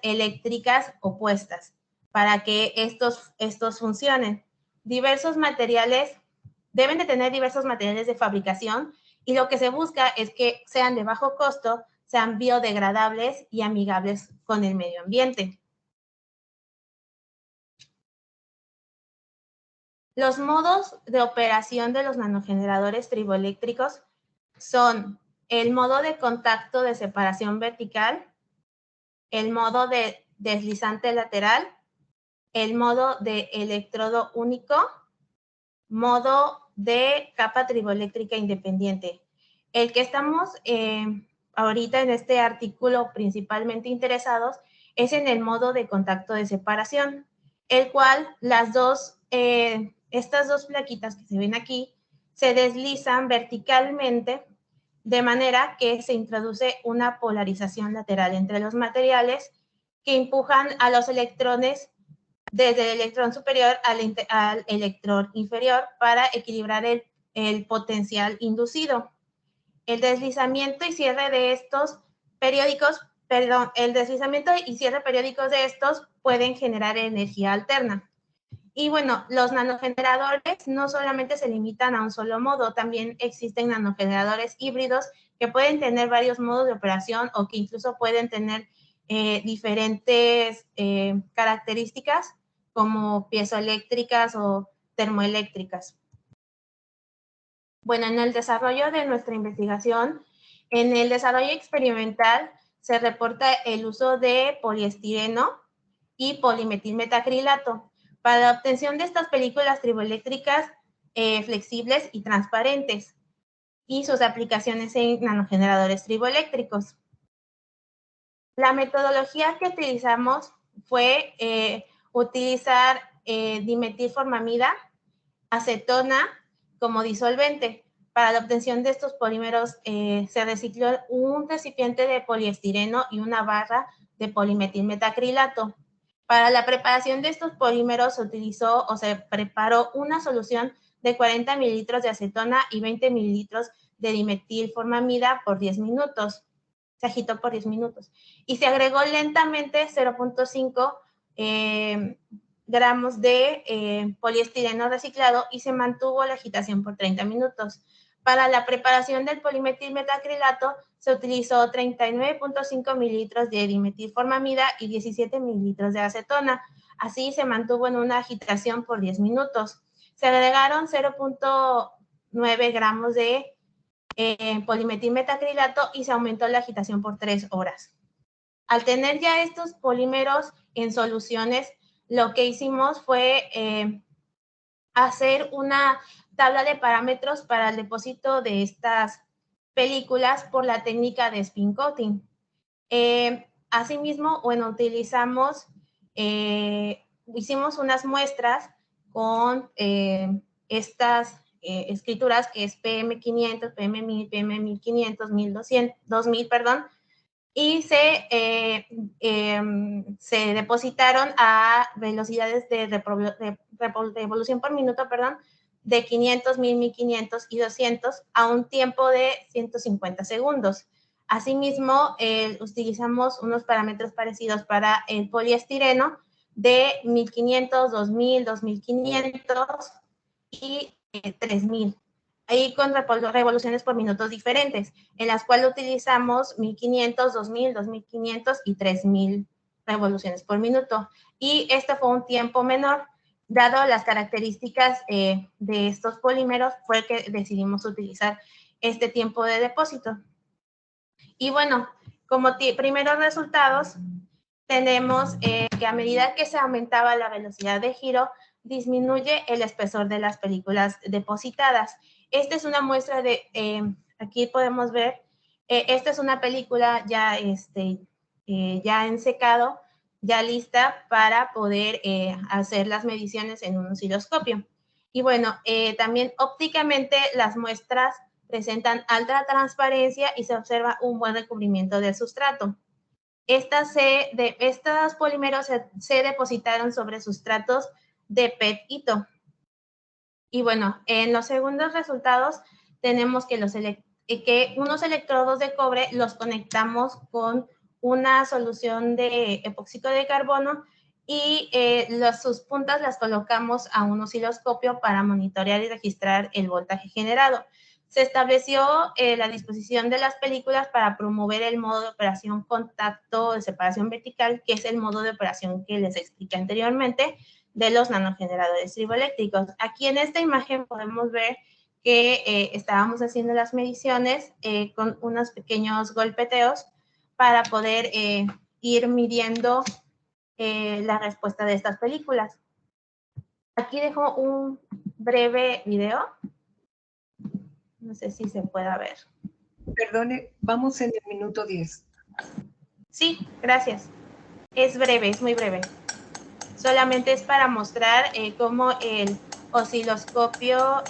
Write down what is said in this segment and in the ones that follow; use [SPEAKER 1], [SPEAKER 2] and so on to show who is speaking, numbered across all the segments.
[SPEAKER 1] eléctricas opuestas para que estos funcionen. Diversos materiales, deben de tener diversos materiales de fabricación y lo que se busca es que sean de bajo costo, sean biodegradables y amigables con el medio ambiente. Los modos de operación de los nanogeneradores triboeléctricos son el modo de contacto de separación vertical, el modo de deslizante lateral, el modo de electrodo único, modo de capa triboeléctrica independiente. El que estamos ahorita en este artículo principalmente interesados es en el modo de contacto de separación, el cual estas dos plaquitas que se ven aquí se deslizan verticalmente de manera que se introduce una polarización lateral entre los materiales que empujan a los electrones desde el electrón superior al electrón inferior para equilibrar el potencial inducido. El deslizamiento y cierre de estos periódicos, el deslizamiento y cierre periódicos de estos pueden generar energía alterna. Y bueno, los nanogeneradores no solamente se limitan a un solo modo, también existen nanogeneradores híbridos que pueden tener varios modos de operación o que incluso pueden tener diferentes características como piezoeléctricas o termoeléctricas. Bueno, en el desarrollo de nuestra investigación, en el desarrollo experimental se reporta el uso de poliestireno y polimetilmetacrilato para la obtención de estas películas triboeléctricas flexibles y transparentes y sus aplicaciones en nanogeneradores triboeléctricos. La metodología que utilizamos fue utilizar dimetilformamida, acetona como disolvente. Para la obtención de estos polímeros se recicló un recipiente de poliestireno y una barra de polimetilmetacrilato. Para la preparación de estos polímeros se utilizó o se preparó una solución de 40 mililitros de acetona y 20 mililitros de dimetilformamida por 10 minutos. Se agitó por 10 minutos. Y se agregó lentamente 0.5 gramos de poliestireno reciclado y se mantuvo la agitación por 30 minutos. Para la preparación del polimetilmetacrilato se utilizó 39.5 mililitros de dimetilformamida y 17 mililitros de acetona. Así se mantuvo en una agitación por 10 minutos. Se agregaron 0.9 gramos de polimetilmetacrilato y se aumentó la agitación por 3 horas. Al tener ya estos polímeros en soluciones, lo que hicimos fue hacer una tabla de parámetros para el depósito de estas películas por la técnica de spin coating. Asimismo, bueno, hicimos unas muestras con estas escrituras que es PM500, PM1000, PM1500, 2000, perdón, y se depositaron a velocidades de revolución por minuto, perdón, de 500, 1000, 1500 y 200 a un tiempo de 150 segundos. Asimismo, utilizamos unos parámetros parecidos para el poliestireno de 1500, 2000, 2500 y 3000. Ahí con revoluciones por minutos diferentes, en las cuales utilizamos 1500, 2000, 2500 y 3000 revoluciones por minuto. Y este fue un tiempo menor. Dado las características de estos polímeros, fue que decidimos utilizar este tiempo de depósito. Y bueno, como primeros resultados, tenemos que a medida que se aumentaba la velocidad de giro, disminuye el espesor de las películas depositadas. Esta es una muestra de, aquí podemos ver, esta es una película ya, ya en secado, ya lista para poder hacer las mediciones en un osciloscopio. Y bueno, también ópticamente las muestras presentan alta transparencia y se observa un buen recubrimiento del sustrato. Estos polímeros se depositaron sobre sustratos de PET-ITO. Y bueno, en los segundos resultados tenemos que unos electrodos de cobre los conectamos con una solución de epóxico de carbono y sus puntas las colocamos a un osciloscopio para monitorear y registrar el voltaje generado. Se estableció la disposición de las películas para promover el modo de operación contacto de separación vertical, que es el modo de operación que les expliqué anteriormente de los nanogeneradores triboeléctricos. Aquí en esta imagen podemos ver que estábamos haciendo las mediciones con unos pequeños golpeteos para poder ir midiendo la respuesta de estas películas. Aquí dejo un breve video. No sé si se pueda ver.
[SPEAKER 2] Perdone, vamos en el minuto 10.
[SPEAKER 1] Sí, gracias. Es breve, es muy breve. Solamente es para mostrar cómo el osciloscopio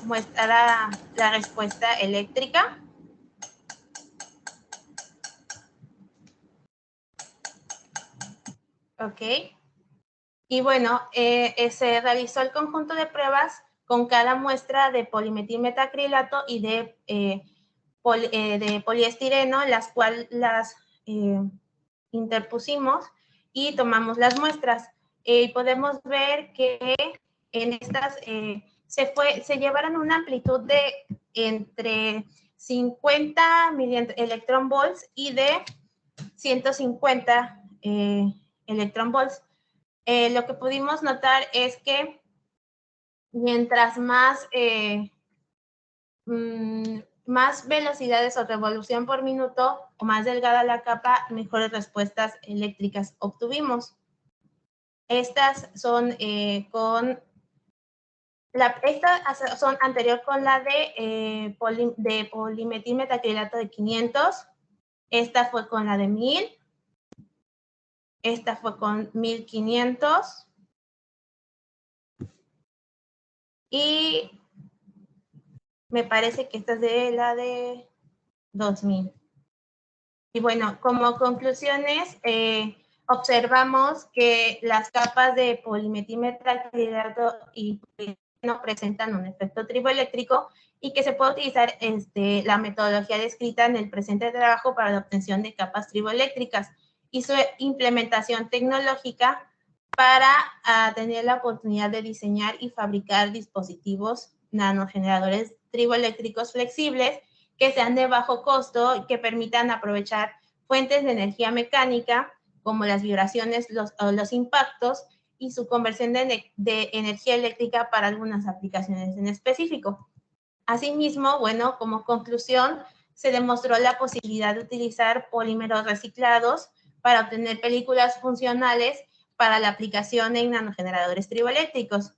[SPEAKER 1] muestra la respuesta eléctrica. Ok. Y bueno, se realizó el conjunto de pruebas con cada muestra de polimetilmetacrilato y de poliestireno, las cuales las interpusimos y tomamos las muestras. Podemos ver que en estas se llevaron una amplitud de entre 50 electronvolts y de 150 electronvolts. Lo que pudimos notar es que mientras más velocidades o revolución por minuto o más delgada la capa, mejores respuestas eléctricas obtuvimos. Estas son estas son anterior con la de polimetilmetacrilato de 500. Esta fue con la de 1000. Esta fue con 1500. Y me parece que esta es de la de 2000. Y bueno, como conclusiones, observamos que las capas de polimetilmetacrilato y no presentan un efecto triboeléctrico y que se puede utilizar la metodología descrita en el presente trabajo para la obtención de capas triboeléctricas y su implementación tecnológica para tener la oportunidad de diseñar y fabricar dispositivos nanogeneradores triboeléctricos flexibles que sean de bajo costo y que permitan aprovechar fuentes de energía mecánica como las vibraciones o los impactos y su conversión de energía eléctrica para algunas aplicaciones en específico. Asimismo, bueno, como conclusión, se demostró la posibilidad de utilizar polímeros reciclados para obtener películas funcionales para la aplicación en nanogeneradores triboeléctricos.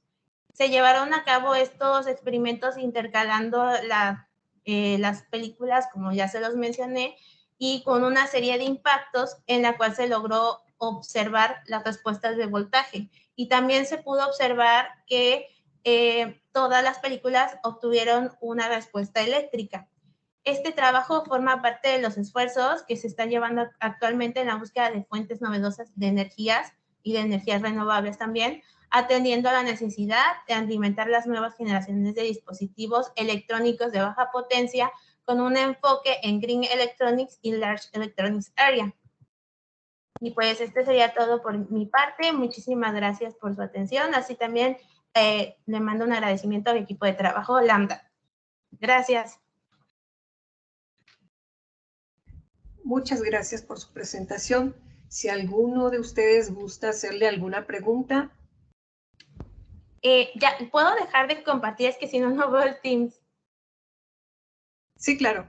[SPEAKER 1] Se llevaron a cabo estos experimentos intercalando las películas, como ya se los mencioné, y con una serie de impactos en la cual se logró observar las respuestas de voltaje. Y también se pudo observar que todas las películas obtuvieron una respuesta eléctrica. Este trabajo forma parte de los esfuerzos que se están llevando actualmente en la búsqueda de fuentes novedosas de energías y de energías renovables también, atendiendo a la necesidad de alimentar las nuevas generaciones de dispositivos electrónicos de baja potencia con un enfoque en Green Electronics y Large Electronics Area. Y pues este sería todo por mi parte. Muchísimas gracias por su atención. Así también le mando un agradecimiento al equipo de trabajo Lambda. Gracias.
[SPEAKER 2] Muchas gracias por su presentación. Si alguno de ustedes gusta hacerle alguna pregunta.
[SPEAKER 1] Ya, ¿puedo dejar de compartir? Es que si no, no veo el Teams.
[SPEAKER 2] Sí, claro.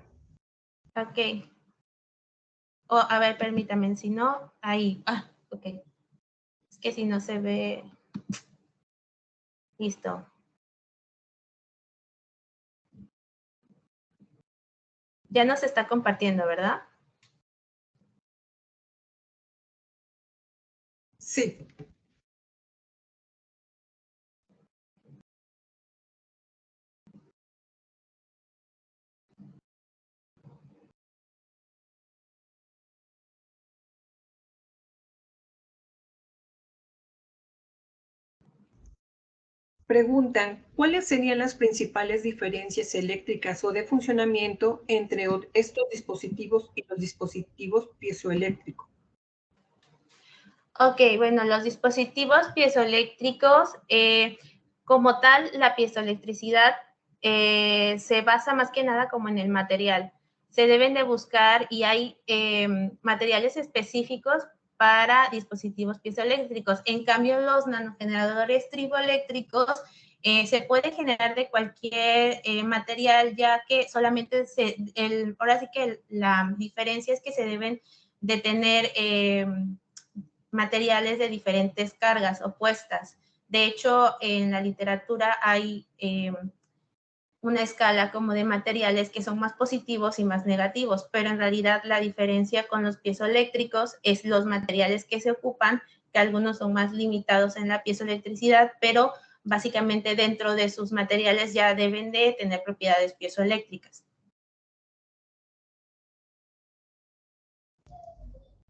[SPEAKER 1] Ok. A ver, permítame, si no, ahí. Ok. Es que si no se ve. Listo. Ya no se está compartiendo, ¿verdad?
[SPEAKER 2] Sí. Preguntan, ¿cuáles serían las principales diferencias eléctricas o de funcionamiento entre estos dispositivos y los dispositivos piezoeléctricos?
[SPEAKER 1] Ok, bueno, los dispositivos piezoeléctricos, como tal, la piezoelectricidad se basa más que nada como en el material. Se deben de buscar y hay materiales específicos para dispositivos piezoeléctricos. En cambio, los nanogeneradores triboeléctricos se puede generar de cualquier material, ya que solamente ahora sí que la diferencia es que se deben de tener materiales de diferentes cargas opuestas. De hecho, en la literatura hay una escala como de materiales que son más positivos y más negativos, pero en realidad la diferencia con los piezoeléctricos es los materiales que se ocupan, que algunos son más limitados en la piezoelectricidad, pero básicamente dentro de sus materiales ya deben de tener propiedades piezoeléctricas.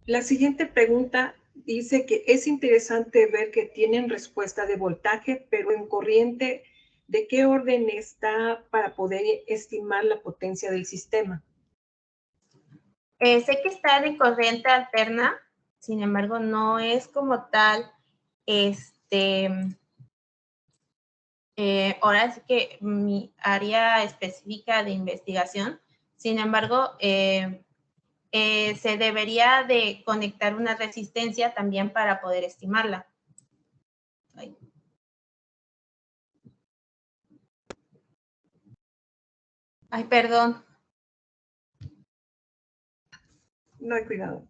[SPEAKER 2] La siguiente pregunta dice que es interesante ver que tienen respuesta de voltaje, pero en corriente, ¿de qué orden está para poder estimar la potencia del sistema?
[SPEAKER 1] Sé que está de corriente alterna, sin embargo, no es como tal, ahora sí que mi área específica de investigación. Sin embargo, se debería de conectar una resistencia también para poder estimarla. Ay. Ay, perdón.
[SPEAKER 2] No hay cuidado.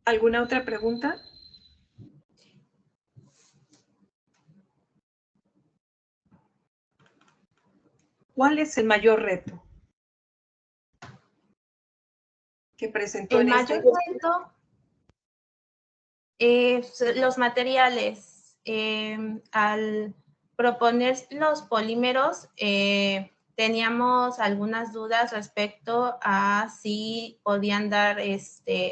[SPEAKER 2] ¿Alguna otra pregunta? ¿Cuál es el mayor reto que presentó
[SPEAKER 1] El
[SPEAKER 2] en esta
[SPEAKER 1] mayor reto, los materiales. Al proponer los polímeros, teníamos algunas dudas respecto a si podían dar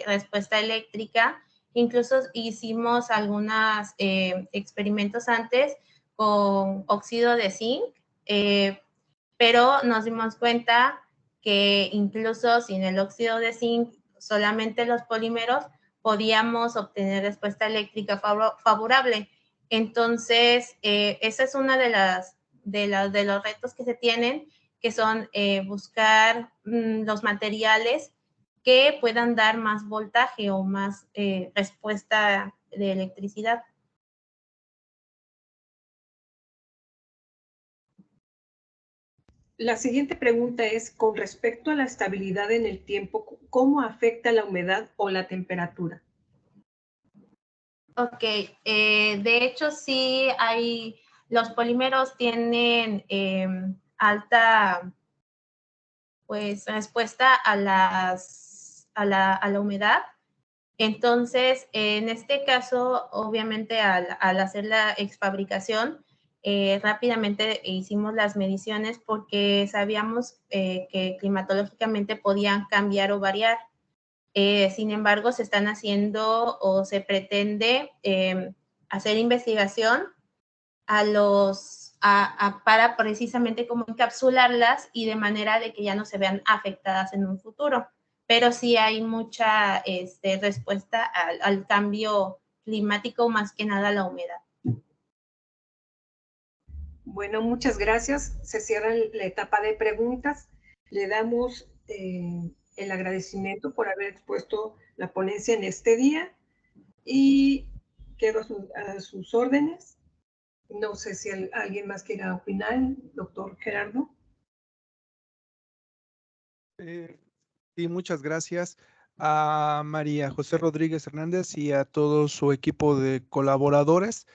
[SPEAKER 1] respuesta eléctrica. Incluso hicimos algunos experimentos antes con óxido de zinc, pero nos dimos cuenta que incluso sin el óxido de zinc, solamente los polímeros, podíamos obtener respuesta eléctrica favorable. Entonces, esa es una de los retos que se tienen, que son buscar los materiales que puedan dar más voltaje o más respuesta de electricidad.
[SPEAKER 2] La siguiente pregunta es, con respecto a la estabilidad en el tiempo, ¿cómo afecta la humedad o la temperatura?
[SPEAKER 1] Ok, de hecho sí hay, los polímeros tienen alta pues respuesta a a la humedad. Entonces, en este caso, obviamente al hacer la exfabricación, rápidamente hicimos las mediciones porque sabíamos que climatológicamente podían cambiar o variar. Sin embargo, se están haciendo o se pretende hacer investigación para precisamente como encapsularlas y de manera de que ya no se vean afectadas en un futuro. Pero sí hay mucha respuesta al cambio climático, más que nada a la humedad.
[SPEAKER 2] Bueno, muchas gracias. Se cierra la etapa de preguntas. Le damos el agradecimiento por haber expuesto la ponencia en este día y quedo a sus órdenes. No sé si alguien más quiera opinar, doctor Gerardo.
[SPEAKER 3] Sí, muchas gracias a María José Rodríguez Hernández y a todo su equipo de colaboradores,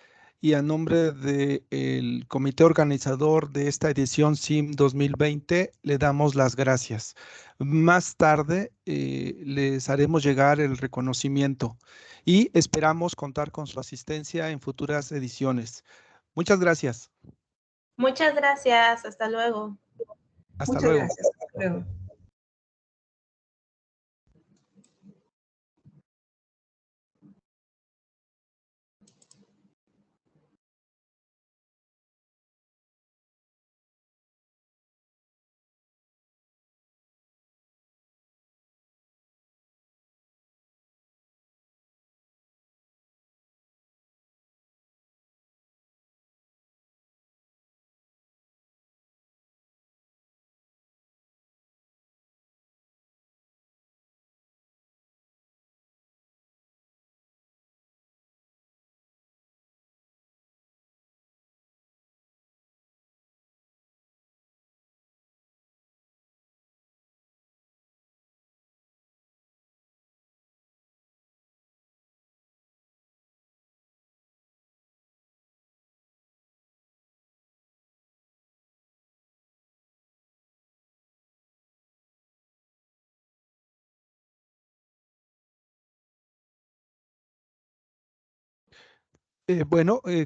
[SPEAKER 3] y a nombre del comité organizador de esta edición SIM 2020 le damos las gracias. Más tarde les haremos llegar el reconocimiento y esperamos contar con su asistencia en futuras ediciones. Muchas gracias.
[SPEAKER 1] Muchas gracias. Hasta luego.
[SPEAKER 3] Hasta
[SPEAKER 2] Muchas
[SPEAKER 3] luego.
[SPEAKER 2] gracias. Hasta luego.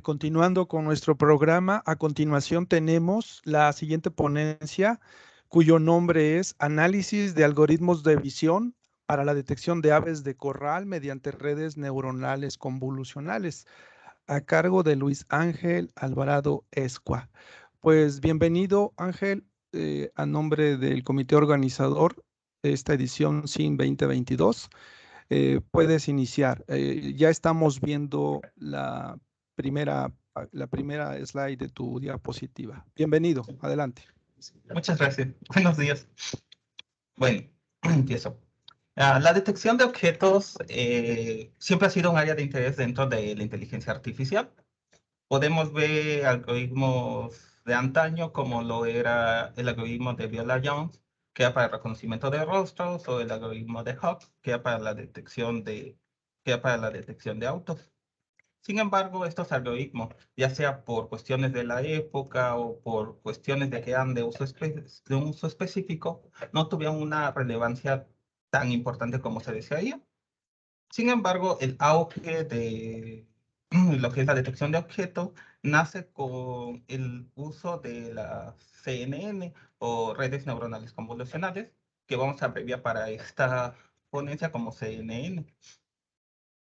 [SPEAKER 3] Continuando con nuestro programa, a continuación tenemos la siguiente ponencia, cuyo nombre es Análisis de algoritmos de visión para la detección de aves de corral mediante redes neuronales convolucionales, a cargo de Luis Ángel Alvarado Escua. Pues bienvenido, Ángel, a nombre del comité organizador de esta edición SIN 2022. Puedes iniciar. Ya estamos viendo la primera slide de tu diapositiva. Bienvenido, adelante.
[SPEAKER 4] Muchas gracias. Buenos días. Bueno, empiezo. La detección de objetos siempre ha sido un área de interés dentro de la inteligencia artificial. Podemos ver algoritmos de antaño, como lo era el algoritmo de Viola-Jones, que era para el reconocimiento de rostros, o el algoritmo de Hawk, que era para la detección de autos. Sin embargo, estos algoritmos, ya sea por cuestiones de la época o por cuestiones de que eran de un uso específico, no tuvieron una relevancia tan importante como se desearía. Sin embargo, el auge de lo que es la detección de objetos nace con el uso de la CNN o redes neuronales convolucionales, que vamos a abreviar para esta ponencia como CNN.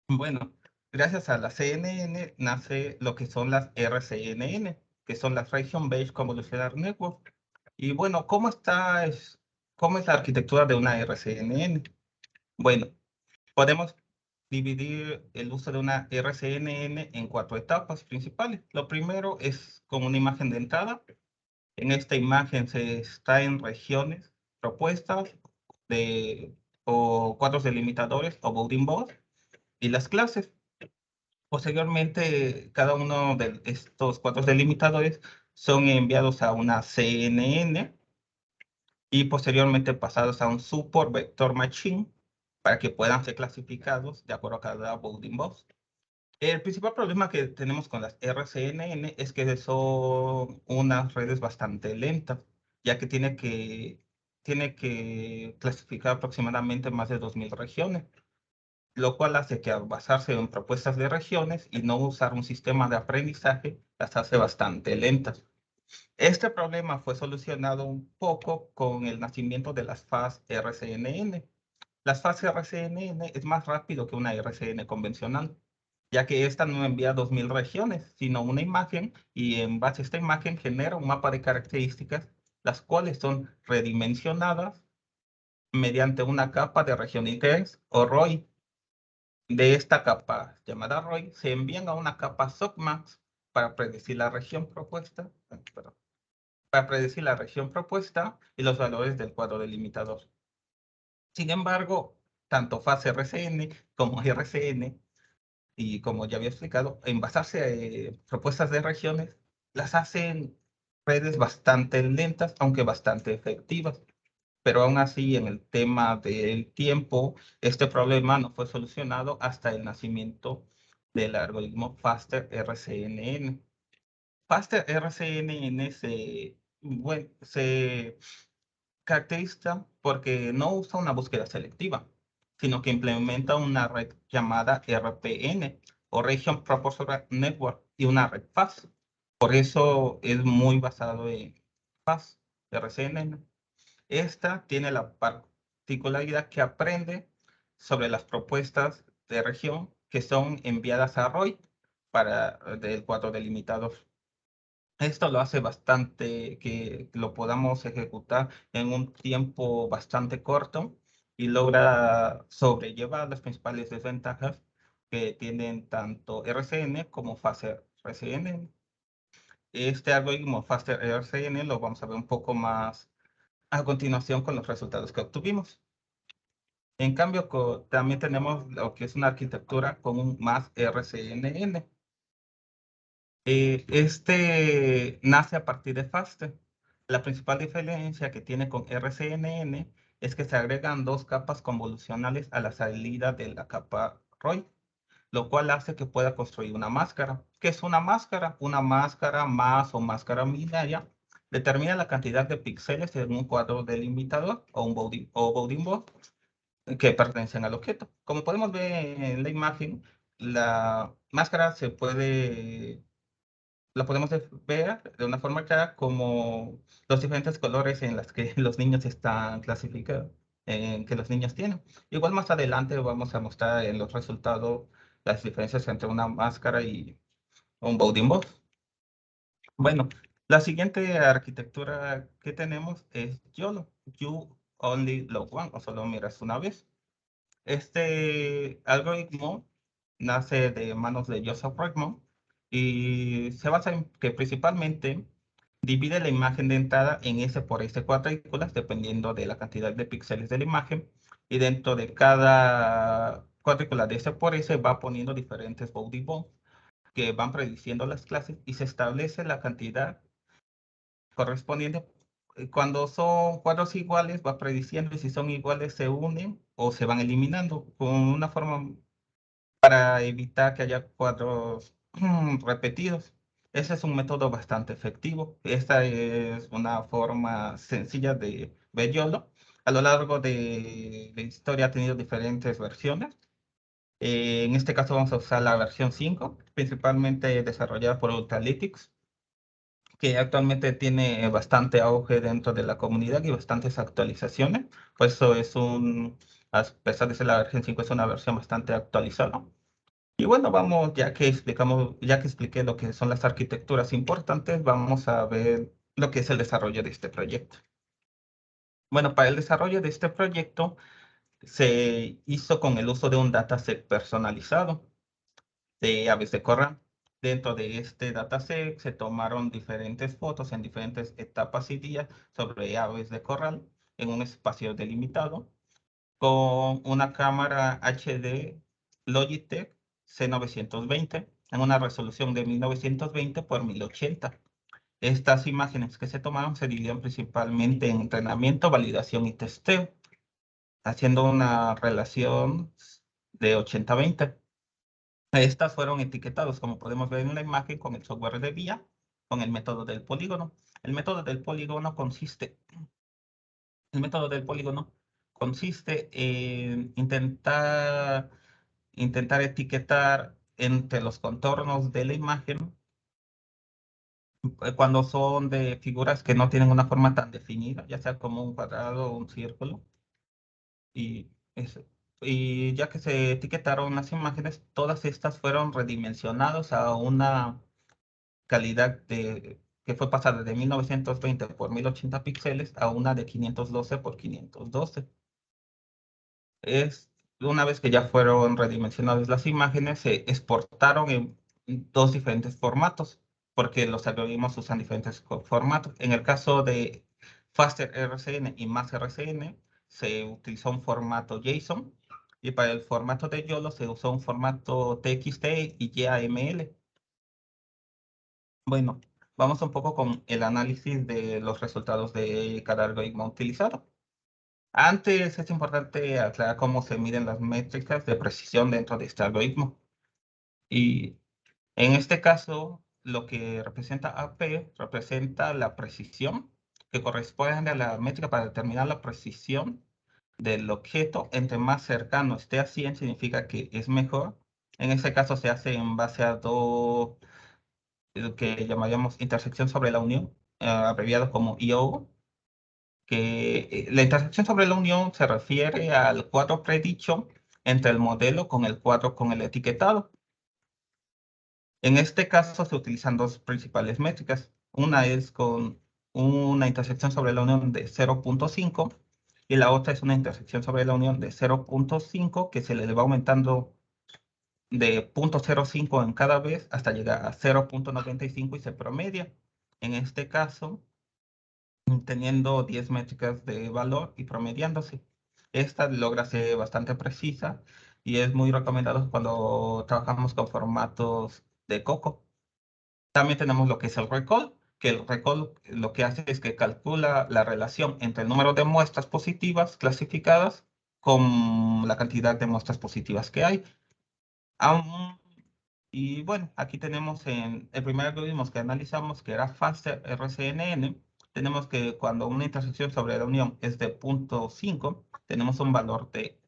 [SPEAKER 4] Bueno, gracias a la CNN nace lo que son las RCNN, que son las Region Based Convolutional Network. Y bueno, ¿cómo es la arquitectura de una RCNN? Bueno, podemos dividir el uso de una RCNN en 4 etapas principales. Lo primero es con una imagen de entrada. En esta imagen se extraen regiones propuestas o cuadros delimitadores o bounding box y las clases. Posteriormente, cada uno de estos cuadros delimitadores son enviados a una CNN y posteriormente pasados a un support vector machine para que puedan ser clasificados de acuerdo a cada bounding box. El principal problema que tenemos con las RCNN es que son unas redes bastante lentas, ya que tiene que clasificar aproximadamente más de 2000 regiones, lo cual hace que al basarse en propuestas de regiones y no usar un sistema de aprendizaje, las hace bastante lentas. Este problema fue solucionado un poco con el nacimiento de las FAS RCNN. Las FAS RCNN es más rápido que una RCN convencional, ya que esta no envía 2000 regiones, sino una imagen, y en base a esta imagen genera un mapa de características, las cuales son redimensionadas mediante una capa de región interés o ROI. De esta capa llamada ROI se envían a una capa softmax para predecir la región propuesta, y los valores del cuadro delimitador. Sin embargo, tanto fase RCN como RCN, y como ya había explicado, en basarse en propuestas de regiones, las hacen redes bastante lentas, aunque bastante efectivas. Pero aún así, en el tema del tiempo, este problema no fue solucionado hasta el nacimiento del algoritmo Faster RCNN. Faster RCNN se caracteriza porque no usa una búsqueda selectiva, sino que implementa una red llamada RPN o Region Proportional Network y una red FAST. Por eso es muy basado en FAST, RCNN. Esta tiene la particularidad que aprende sobre las propuestas de región que son enviadas a ROI del cuadro delimitador. Esto lo hace bastante que lo podamos ejecutar en un tiempo bastante corto y logra sobrellevar las principales desventajas que tienen tanto RCN como Faster RCN. Este algoritmo Faster RCN lo vamos a ver un poco más a continuación con los resultados que obtuvimos. En cambio, también tenemos lo que es una arquitectura con un más RCNN. Este nace a partir de FASTE. La principal diferencia que tiene con RCNN es que se agregan 2 capas convolucionales a la salida de la capa ROI, lo cual hace que pueda construir una máscara. ¿Qué es una máscara? Una máscara más o máscara binaria determina la cantidad de píxeles en un cuadro delimitador o un bounding box que pertenecen al objeto. Como podemos ver en la imagen, la máscara la podemos ver de una forma clara como los diferentes colores en los que los niños están clasificados, que los niños tienen. Igual más adelante vamos a mostrar en los resultados las diferencias entre una máscara y un bounding box. Bueno, la siguiente arquitectura que tenemos es YOLO, You Only Love One, o solo miras una vez. Este algoritmo nace de manos de Joseph Redmond y se basa en que principalmente divide la imagen de entrada en S por S cuadrículas, dependiendo de la cantidad de píxeles de la imagen, y dentro de cada cuadrícula de S por S va poniendo diferentes bounding box que van prediciendo las clases y se establece la cantidad correspondiente. Cuando son cuadros iguales, va prediciendo y si son iguales se unen o se van eliminando con una forma para evitar que haya cuadros repetidos. Ese es un método bastante efectivo. Esta es una forma sencilla de ver YOLO. A lo largo de la historia ha tenido diferentes versiones. En este caso vamos a usar la versión 5, principalmente desarrollada por Ultralytics, que actualmente tiene bastante auge dentro de la comunidad y bastantes actualizaciones. Por eso a pesar de ser la versión 5, es una versión bastante actualizada. Y bueno, vamos, ya que expliqué lo que son las arquitecturas importantes, vamos a ver lo que es el desarrollo de este proyecto. Bueno, para el desarrollo de este proyecto se hizo con el uso de un dataset personalizado de aves de corral. Dentro de este dataset se tomaron diferentes fotos en diferentes etapas y días sobre aves de corral en un espacio delimitado con una cámara HD Logitech C920 en una resolución de 1920 por 1080. Estas imágenes que se tomaron se dividían principalmente en entrenamiento, validación y testeo, haciendo una relación de 80-20. Estas fueron etiquetadas, como podemos ver en la imagen, con el software de VIA, con el método del polígono. El método del polígono consiste en intentar etiquetar entre los contornos de la imagen cuando son de figuras que no tienen una forma tan definida, ya sea como un cuadrado o un círculo. Y, y ya que se etiquetaron las imágenes, todas estas fueron redimensionadas a una calidad que fue pasada de 1920 por 1080 píxeles a una de 512 por 512. Una vez que ya fueron redimensionadas las imágenes, se exportaron en dos diferentes formatos, porque los algoritmos usan diferentes formatos. En el caso de Faster RCN y Max RCN, se utilizó un formato JSON, y para el formato de YOLO se usó un formato TXT y YAML. Bueno, vamos un poco con el análisis de los resultados de cada algoritmo utilizado. Antes es importante aclarar cómo se miden las métricas de precisión dentro de este algoritmo. Y en este caso, lo que representa AP representa la precisión que corresponde a la métrica para determinar la precisión del objeto. Entre más cercano esté a 100, significa que es mejor. En este caso se hace en base a lo que llamaríamos intersección sobre la unión, abreviado como IO, que la intersección sobre la unión se refiere al cuadro predicho entre el modelo con el cuadro con el etiquetado. En este caso se utilizan dos principales métricas. Una es con una intersección sobre la unión de 0.5 y la otra es una intersección sobre la unión de 0.5 que se le va aumentando de 0.05 en cada vez hasta llegar a 0.95 y se promedia. En este caso, teniendo 10 métricas de valor y promediándose. Esta logra ser bastante precisa y es muy recomendado cuando trabajamos con formatos de Coco. También tenemos lo que es el recall, que el recall lo que hace es que calcula la relación entre el número de muestras positivas clasificadas con la cantidad de muestras positivas que hay. Y bueno, aquí tenemos en el primer algoritmo que analizamos, que era Faster RCNN, tenemos que cuando una intersección sobre la unión es de 0.5, tenemos un valor de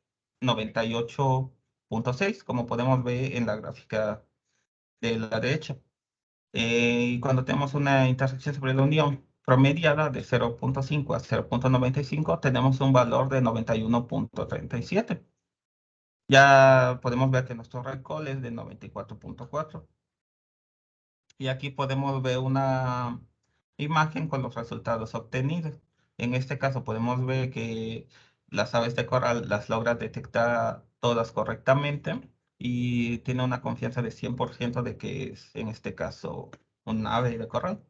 [SPEAKER 4] 98 0.6, como podemos ver en la gráfica de la derecha. Y cuando tenemos una intersección sobre la unión promediada de 0.5 a 0.95, tenemos un valor de 91.37. Ya podemos ver que nuestro recall es de 94.4. Y aquí podemos ver una imagen con los resultados obtenidos. En este caso podemos ver que las aves de coral las logra detectar todas correctamente y tiene una confianza de 100% de que es, en este caso, un ave de coral.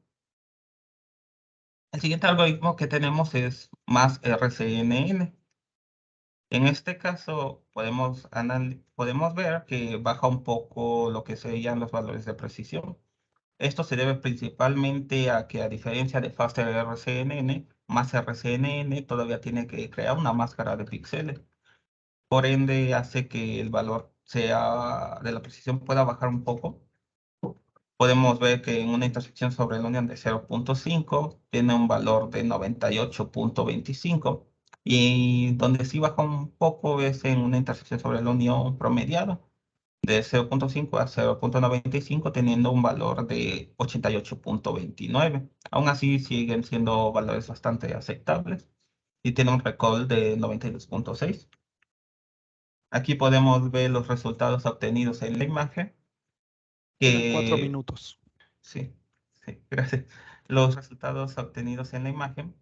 [SPEAKER 4] El siguiente algoritmo que tenemos es más RCNN. En este caso podemos ver que baja un poco lo que serían los valores de precisión. Esto se debe principalmente a que, a diferencia de Faster RCNN, más RCNN todavía tiene que crear una máscara de píxeles. Por ende, hace que el valor sea de la precisión pueda bajar un poco. Podemos ver que en una intersección sobre la unión de 0.5 tiene un valor de 98.25. Y donde sí baja un poco es en una intersección sobre la unión promediada de 0.5 a 0.95, teniendo un valor de 88.29. Aún así siguen siendo valores bastante aceptables y tiene un recall de 92.6. Aquí podemos ver los resultados obtenidos en la imagen.
[SPEAKER 3] Quedan 4
[SPEAKER 4] Que,
[SPEAKER 3] minutos.
[SPEAKER 4] sí, sí, gracias. Los resultados obtenidos en la imagen,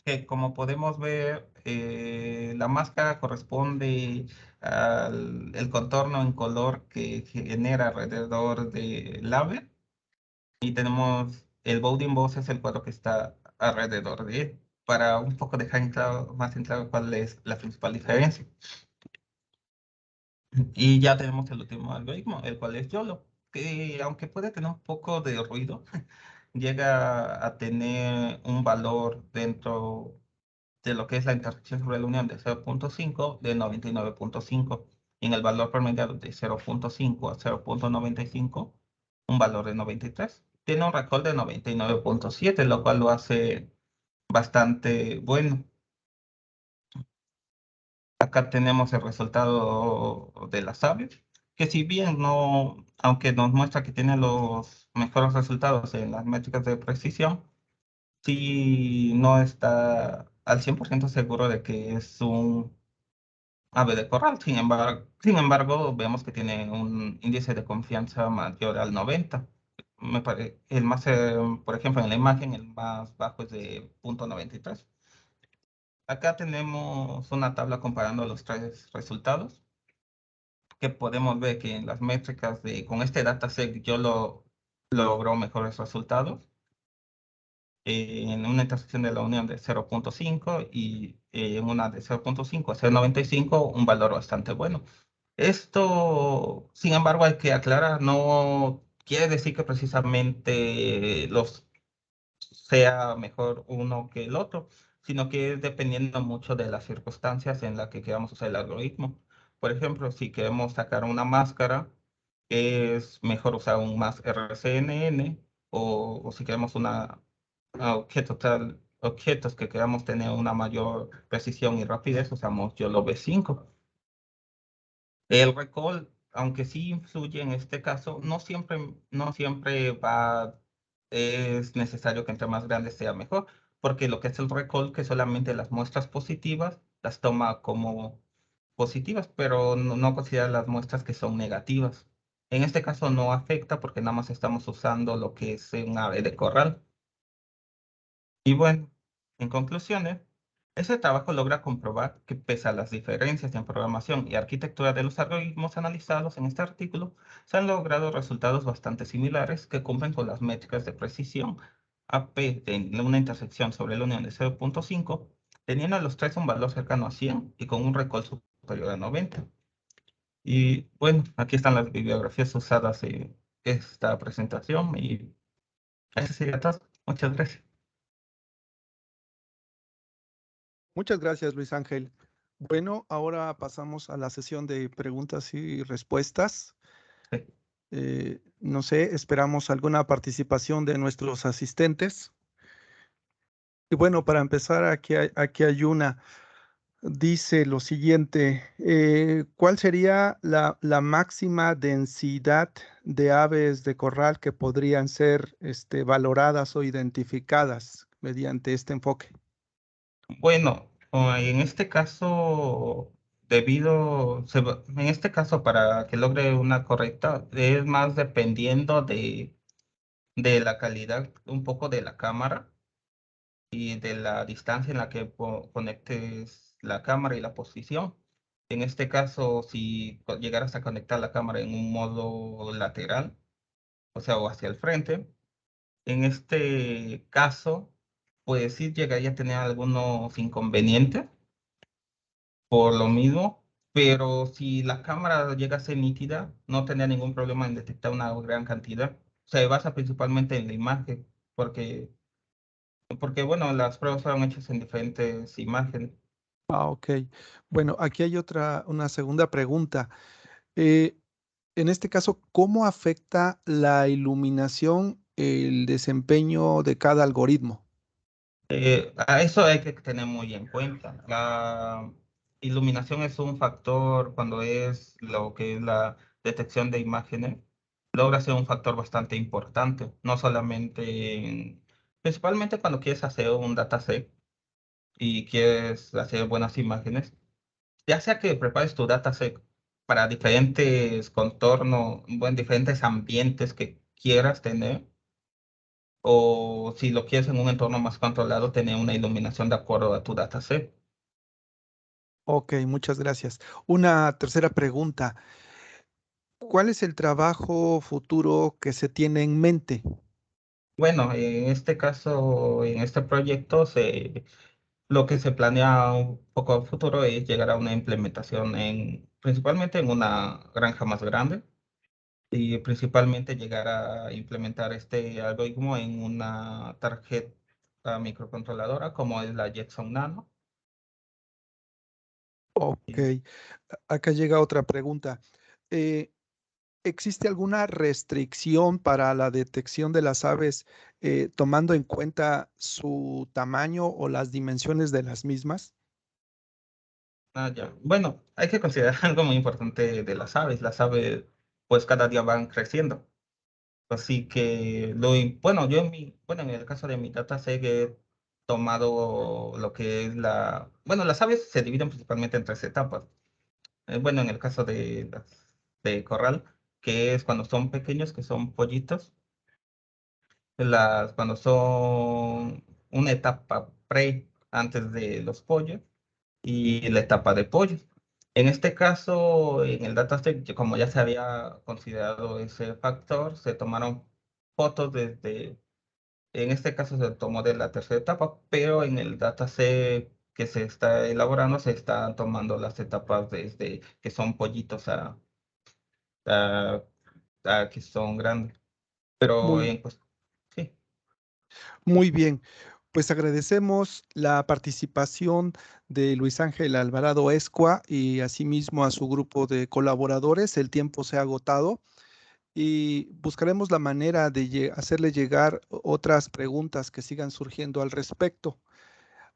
[SPEAKER 4] que como podemos ver, la máscara corresponde al el contorno en color que genera alrededor del ave. Y tenemos el Bounding Boss, es el cuadro que está alrededor de él, para un poco dejar más en claro cuál es la principal diferencia. Y ya tenemos el último algoritmo, el cual es YOLO, que aunque puede tener un poco de ruido, llega a tener un valor dentro de lo que es la intersección sobre la unión de 0.5 de 99.5, y en el valor promediado de 0.5 a 0.95, un valor de 93. Tiene un recall de 99.7, lo cual lo hace bastante bueno. Acá tenemos el resultado de las aves, que si bien no, aunque nos muestra que tiene los mejores resultados en las métricas de precisión, sí no está al 100% seguro de que es un ave de corral. Sin embargo, vemos que tiene un índice de confianza mayor al 90. El más, por ejemplo, en la imagen, el más bajo es de 0.93. Acá tenemos una tabla comparando los tres resultados, que podemos ver que en las métricas con este dataset yo logró mejores resultados en una intersección de la unión de 0.5 y en una de 0.5 a 0.95, un valor bastante bueno. Esto, sin embargo, hay que aclarar, no quiere decir que precisamente los sea mejor uno que el otro, sino que es dependiendo mucho de las circunstancias en las que queramos usar el algoritmo. Por ejemplo, si queremos sacar una máscara, es mejor usar un más RCNN, o si queremos objetos que queramos tener una mayor precisión y rapidez, usamos YOLO V5. El recall, aunque sí influye en este caso, no siempre es necesario que entre más grande sea mejor, porque lo que es el recall, que solamente las muestras positivas las toma como positivas, pero no considera las muestras que son negativas. En este caso no afecta porque nada más estamos usando lo que es un ave de corral. Y bueno, en conclusiones, ese trabajo logra comprobar que, pese a las diferencias en programación y arquitectura de los algoritmos analizados en este artículo, se han logrado resultados bastante similares que cumplen con las métricas de precisión AP de una intersección sobre la unión de 0.5, teniendo a los tres un valor cercano a 100 y con un recall superior a 90. Y bueno, aquí están las bibliografías usadas en esta presentación y eso sería todo. Muchas gracias.
[SPEAKER 3] Muchas gracias, Luis Ángel. Bueno, ahora pasamos a la sesión de preguntas y respuestas.
[SPEAKER 4] Sí.
[SPEAKER 3] No sé, esperamos alguna participación de nuestros asistentes. Y bueno, para empezar, aquí hay una. dice lo siguiente, ¿cuál sería la máxima densidad de aves de corral que podrían ser valoradas o identificadas mediante este enfoque?
[SPEAKER 4] Bueno, en este caso, en este caso, para que logre una correcta, es más dependiendo de la calidad un poco de la cámara y de la distancia en la que conectes la cámara y la posición. En este caso, si llegaras a conectar la cámara en un modo lateral, o sea, o hacia el frente, en este caso, pues sí llegaría a tener algunos inconvenientes por lo mismo, pero si la cámara llega a ser nítida, no tendría ningún problema en detectar una gran cantidad. Se basa principalmente en la imagen, porque bueno, las pruebas fueron hechas en diferentes imágenes.
[SPEAKER 3] Ah, ok. Bueno, aquí hay una segunda pregunta. Eh, en este caso, ¿cómo afecta la iluminación el desempeño de cada algoritmo?
[SPEAKER 4] A eso hay que tener muy en cuenta. La iluminación es un factor cuando es lo que es la detección de imágenes, logra ser un factor bastante importante, no solamente principalmente cuando quieres hacer un dataset y quieres hacer buenas imágenes, ya sea que prepares tu dataset para diferentes contornos, bueno, diferentes ambientes que quieras tener, o si lo quieres en un entorno más controlado, tener una iluminación de acuerdo a tu dataset.
[SPEAKER 3] Ok, muchas gracias. Una tercera pregunta. ¿Cuál es el trabajo futuro que se tiene en mente?
[SPEAKER 4] Bueno, en este caso, en este proyecto, lo que se planea un poco a futuro es llegar a una implementación principalmente en una granja más grande y principalmente llegar a implementar este algoritmo en una tarjeta microcontroladora como es la Jetson Nano.
[SPEAKER 3] Ok, acá llega otra pregunta. Eh, ¿Existe alguna restricción para la detección de las aves tomando en cuenta su tamaño o las dimensiones de las mismas?
[SPEAKER 4] Ah, ya. Bueno, hay que considerar algo muy importante de las aves. Las aves, pues cada día van creciendo. Así que, bueno, bueno, en el caso de mi dataset he tomado lo que es bueno, las aves se dividen principalmente en tres etapas. Bueno, en el caso de corral, que es cuando son pequeños, que son pollitos, cuando son una etapa pre antes de los pollos y la etapa de pollos. En este caso, en el dataset, como ya se había considerado ese factor, se tomaron fotos en este caso se tomó de la tercera etapa, pero en el dataset que se está elaborando se están tomando las etapas desde que son pollitos a, a que son grandes. Pero
[SPEAKER 3] Muy,
[SPEAKER 4] pues, sí,
[SPEAKER 3] muy bien. Pues agradecemos la participación de Luis Ángel Alvarado Escua y asimismo a su grupo de colaboradores. El tiempo se ha agotado y buscaremos la manera de hacerle llegar otras preguntas que sigan surgiendo al respecto.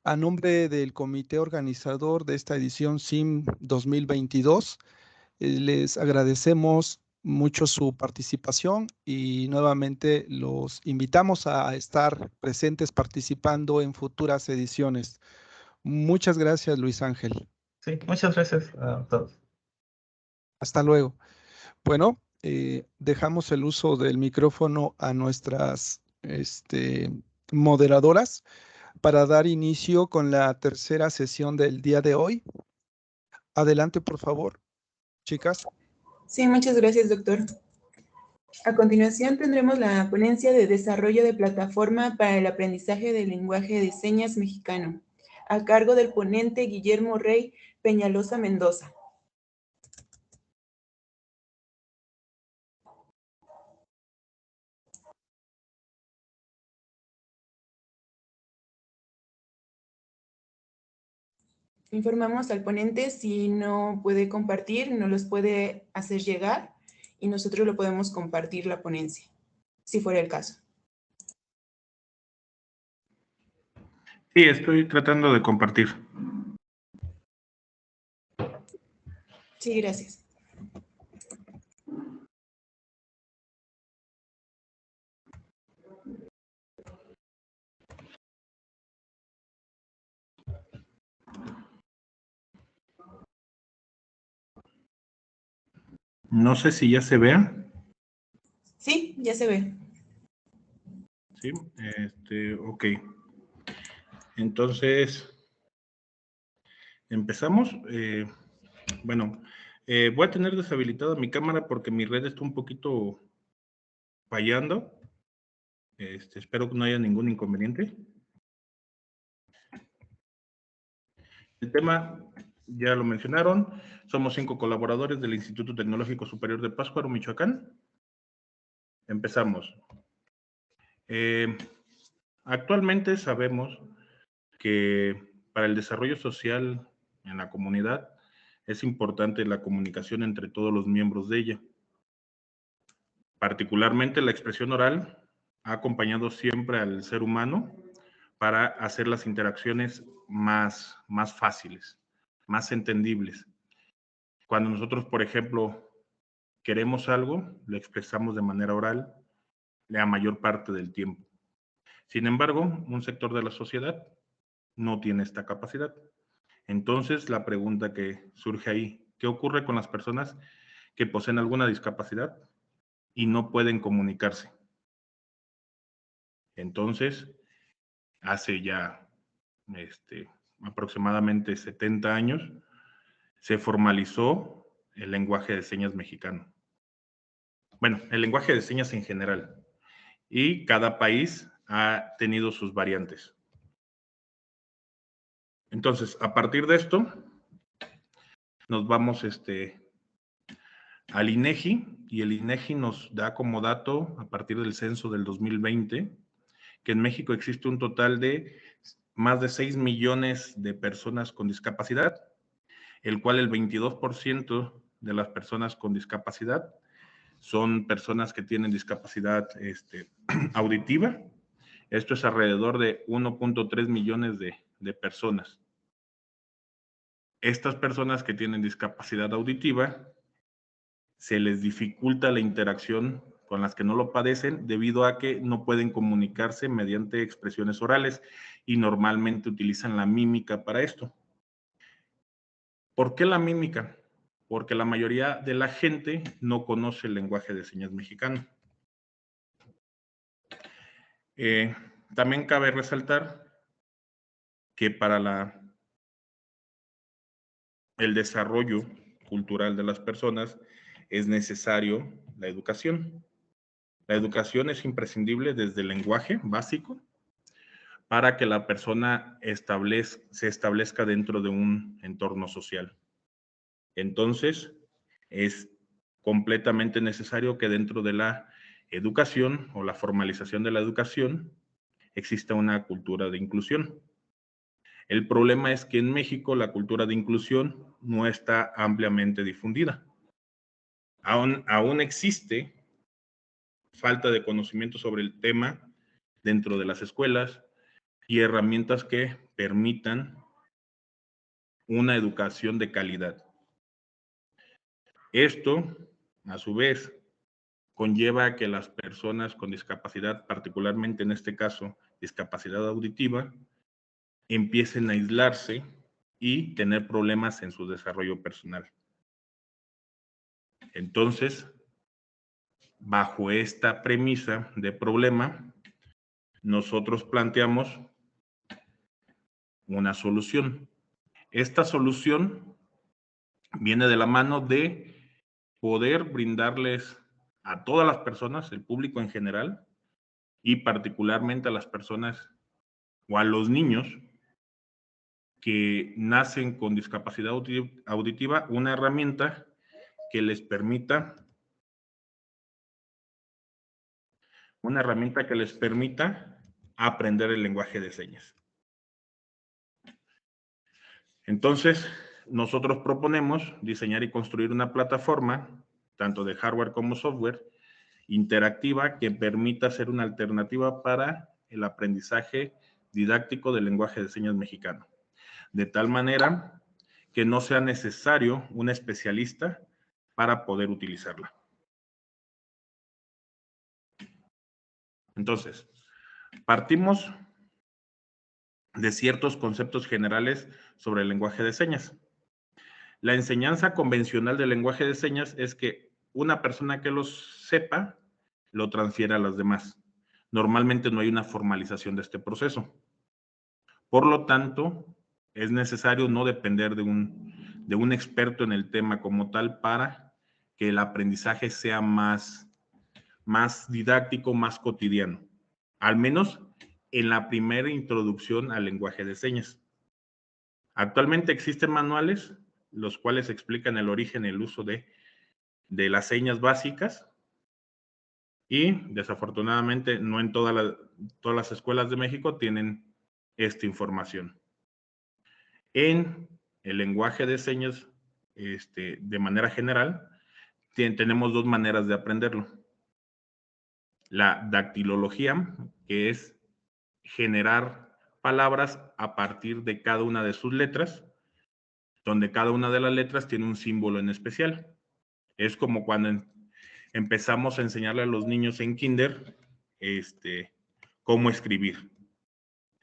[SPEAKER 3] A nombre del comité organizador de esta edición SIM 2022, les agradecemos mucho su participación y nuevamente los invitamos a estar presentes participando en futuras ediciones. Muchas gracias, Luis Ángel.
[SPEAKER 4] sí, muchas gracias a todos.
[SPEAKER 3] Hasta luego. Bueno, dejamos el uso del micrófono a nuestras moderadoras para dar inicio con la tercera sesión del día de hoy. Adelante, por favor, chicas.
[SPEAKER 5] Sí, muchas gracias, doctor. A continuación tendremos la ponencia de desarrollo de plataforma para el aprendizaje del lenguaje de señas mexicano, a cargo del ponente Guillermo Rey Peñalosa Mendoza. Informamos al ponente si no puede compartir, no los puede hacer llegar y nosotros lo podemos compartir la ponencia, si fuera el caso.
[SPEAKER 6] Sí, estoy tratando de compartir.
[SPEAKER 5] Sí, gracias.
[SPEAKER 6] No sé si ya se vea.
[SPEAKER 5] Sí, ya se ve.
[SPEAKER 6] Sí, ok. Entonces, empezamos. Bueno, voy a tener deshabilitada mi cámara porque mi red está un poquito fallando. Espero que no haya ningún inconveniente. El tema, ya lo mencionaron, somos 5 colaboradores del Instituto Tecnológico Superior de Pátzcuaro, Michoacán. Empezamos. Actualmente sabemos que para el desarrollo social en la comunidad es importante la comunicación entre todos los miembros de ella. Particularmente la expresión oral ha acompañado siempre al ser humano para hacer las interacciones más fáciles, más entendibles. Cuando nosotros, por ejemplo, queremos algo, lo expresamos de manera oral la mayor parte del tiempo. Sin embargo, un sector de la sociedad no tiene esta capacidad. Entonces, la pregunta que surge ahí, ¿qué ocurre con las personas que poseen alguna discapacidad y no pueden comunicarse? Entonces, hace ya aproximadamente 70 años, se formalizó el lenguaje de señas mexicano. Bueno, el lenguaje de señas en general. Y cada país ha tenido sus variantes. Entonces, a partir de esto, nos vamos al INEGI, y el INEGI nos da como dato, a partir del censo del 2020, que en México existe un total de más de 6 millones de personas con discapacidad, el cual el 22% de las personas con discapacidad son personas que tienen discapacidad auditiva. Esto es alrededor de 1.3 millones de personas. Estas personas que tienen discapacidad auditiva, se les dificulta la interacción con las que no lo padecen debido a que no pueden comunicarse mediante expresiones orales y normalmente utilizan la mímica para esto. ¿Por qué la mímica? Porque la mayoría de la gente no conoce el lenguaje de señas mexicano. También cabe resaltar que para el desarrollo cultural de las personas es necesario la educación. La educación es imprescindible desde el lenguaje básico para que la persona se establezca dentro de un entorno social. Entonces, es completamente necesario que dentro de la educación o la formalización de la educación exista una cultura de inclusión. El problema es que en México la cultura de inclusión no está ampliamente difundida. Aún existe falta de conocimiento sobre el tema dentro de las escuelas y herramientas que permitan una educación de calidad. Esto, a su vez, conlleva a que las personas con discapacidad, particularmente en este caso, discapacidad auditiva, empiecen a aislarse y tener problemas en su desarrollo personal. Entonces, bajo esta premisa de problema, nosotros planteamos una solución. Esta solución viene de la mano de poder brindarles a todas las personas, el público en general, y particularmente a las personas o a los niños que nacen con discapacidad auditiva, una herramienta que les permita aprender el lenguaje de señas. Entonces, nosotros proponemos diseñar y construir una plataforma, tanto de hardware como software, interactiva que permita ser una alternativa para el aprendizaje didáctico del lenguaje de señas mexicano. De tal manera que no sea necesario un especialista para poder utilizarla. Entonces, partimos de ciertos conceptos generales sobre el lenguaje de señas. La enseñanza convencional del lenguaje de señas es que una persona que lo sepa lo transfiere a las demás. Normalmente no hay una formalización de este proceso. Por lo tanto, es necesario no depender de un experto en el tema como tal para que el aprendizaje sea más didáctico, más cotidiano. Al menos en la primera introducción al lenguaje de señas. Actualmente existen manuales los cuales explican el origen y el uso de las señas básicas y desafortunadamente no en todas las escuelas de México tienen esta información. En el lenguaje de señas, de manera general, tenemos dos maneras de aprenderlo. La dactilología, que es generar palabras a partir de cada una de sus letras, donde cada una de las letras tiene un símbolo en especial. Es como cuando empezamos a enseñarle a los niños en kinder cómo escribir.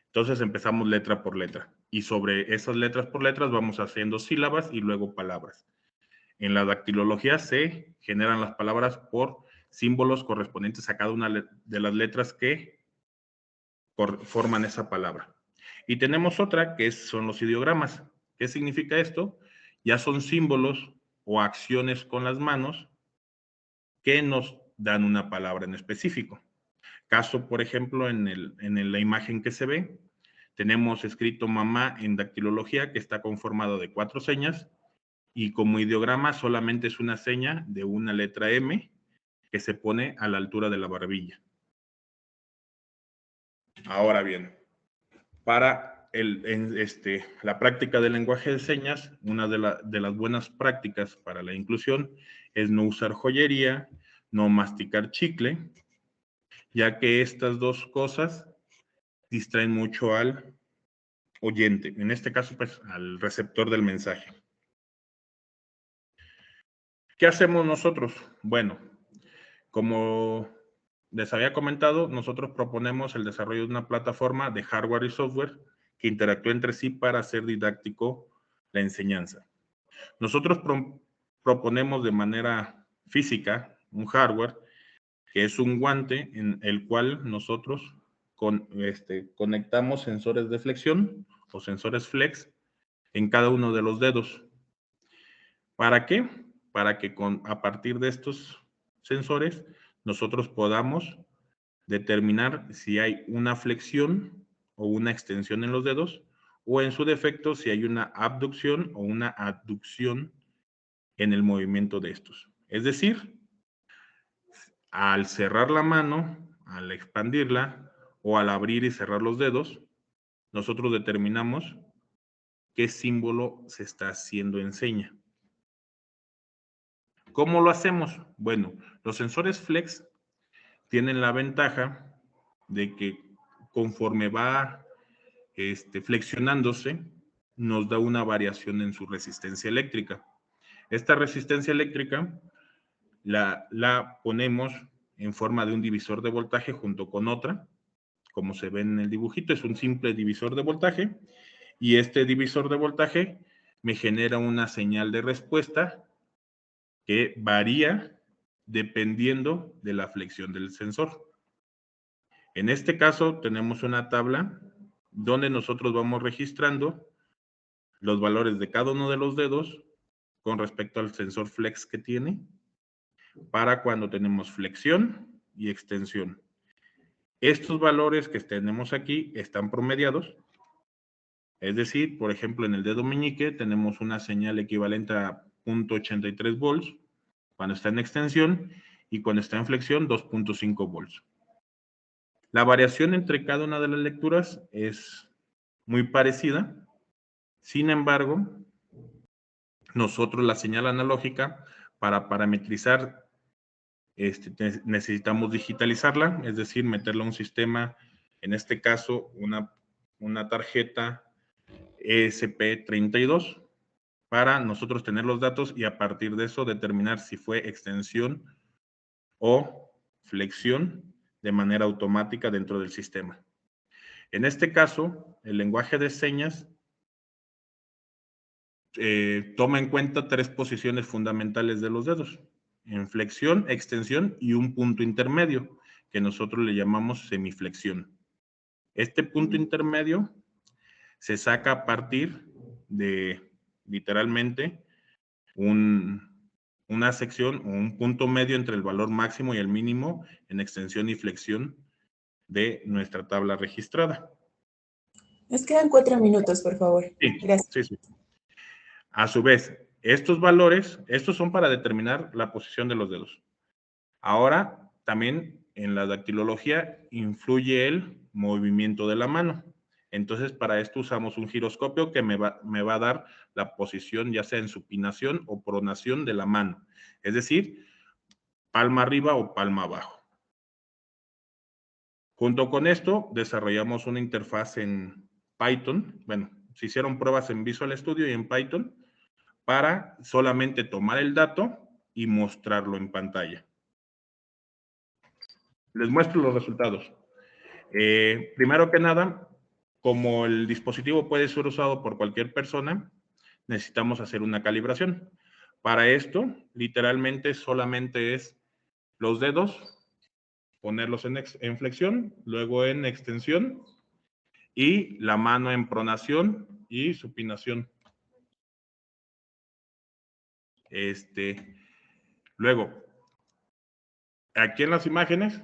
[SPEAKER 6] Entonces empezamos letra por letra y sobre esas letras por letras vamos haciendo sílabas y luego palabras. En la dactilología se generan las palabras por símbolos correspondientes a cada una de las letras que forman esa palabra. Y tenemos otra que son los ideogramas. ¿Qué significa esto? Ya son símbolos o acciones con las manos que nos dan una palabra en específico. Caso, por ejemplo, en la imagen que se ve, tenemos escrito mamá en dactilología, que está conformado de 4 señas, y como ideograma solamente es una seña de una letra M que se pone a la altura de la barbilla. Ahora bien, para la práctica del lenguaje de señas, una de las buenas prácticas para la inclusión es no usar joyería, no masticar chicle, ya que estas dos cosas distraen mucho al oyente, en este caso, pues, al receptor del mensaje. ¿Qué hacemos nosotros? Bueno, como les había comentado, nosotros proponemos el desarrollo de una plataforma de hardware y software que interactúe entre sí para hacer didáctico la enseñanza. Nosotros proponemos de manera física un hardware que es un guante en el cual nosotros conectamos sensores de flexión o sensores flex en cada uno de los dedos. ¿Para qué? Para que a partir de estos sensores nosotros podamos determinar si hay una flexión o una extensión en los dedos o en su defecto si hay una abducción o una aducción en el movimiento de estos. Es decir, al cerrar la mano, al expandirla o al abrir y cerrar los dedos, nosotros determinamos qué símbolo se está haciendo en seña. ¿Cómo lo hacemos? Bueno, los sensores flex tienen la ventaja de que conforme va flexionándose, nos da una variación en su resistencia eléctrica. Esta resistencia eléctrica la ponemos en forma de un divisor de voltaje junto con otra, como se ve en el dibujito, es un simple divisor de voltaje, y este divisor de voltaje me genera una señal de respuesta que varía dependiendo de la flexión del sensor. En este caso tenemos una tabla donde nosotros vamos registrando los valores de cada uno de los dedos con respecto al sensor flex que tiene para cuando tenemos flexión y extensión. Estos valores que tenemos aquí están promediados, es decir, por ejemplo, en el dedo meñique tenemos una señal equivalente a 0.83 volts cuando está en extensión y cuando está en flexión 2.5 volts. La variación entre cada una de las lecturas es muy parecida. Sin embargo, nosotros la señal analógica, para parametrizar, necesitamos digitalizarla, es decir, meterla a un sistema, en este caso, una tarjeta ESP32, para nosotros tener los datos y a partir de eso determinar si fue extensión o flexión de manera automática dentro del sistema. En este caso, el lenguaje de señas toma en cuenta 3 posiciones fundamentales de los dedos: en flexión, extensión y un punto intermedio, que nosotros le llamamos semiflexión. Este punto intermedio se saca a partir de, literalmente, una sección o un punto medio entre el valor máximo y el mínimo en extensión y flexión de nuestra tabla registrada.
[SPEAKER 5] Nos quedan 4 minutos, por favor.
[SPEAKER 6] Sí,
[SPEAKER 5] Gracias.
[SPEAKER 6] sí. A su vez, estos valores, estos son para determinar la posición de los dedos. Ahora, también en la dactilología influye el movimiento de la mano. Entonces, para esto usamos un giroscopio que me va a dar la posición, ya sea en supinación o pronación de la mano. Es decir, palma arriba o palma abajo. Junto con esto, desarrollamos una interfaz en Python. Bueno, se hicieron pruebas en Visual Studio y en Python para solamente tomar el dato y mostrarlo en pantalla. Les muestro los resultados. Primero que nada, como el dispositivo puede ser usado por cualquier persona, necesitamos hacer una calibración. Para esto, literalmente solamente es los dedos, ponerlos en flexión, luego en extensión y la mano en pronación y supinación. Luego, aquí en las imágenes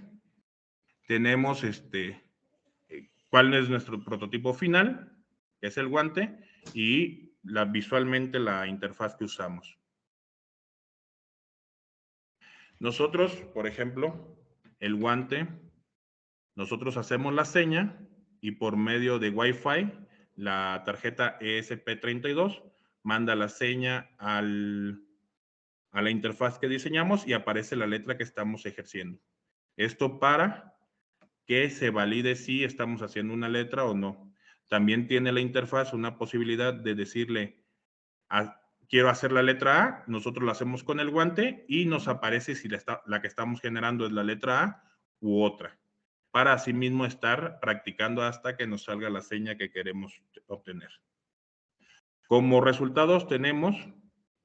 [SPEAKER 6] tenemos cuál es nuestro prototipo final, que es el guante, y visualmente la interfaz que usamos. Nosotros, por ejemplo, el guante, nosotros hacemos la seña y por medio de Wi-Fi, la tarjeta ESP32 manda la seña a la interfaz que diseñamos y aparece la letra que estamos ejerciendo. Esto para que se valide si estamos haciendo una letra o no. También tiene la interfaz una posibilidad de decirle, quiero hacer la letra A, nosotros la hacemos con el guante y nos aparece si la que estamos generando es la letra A u otra, para asimismo estar practicando hasta que nos salga la seña que queremos obtener. Como resultados tenemos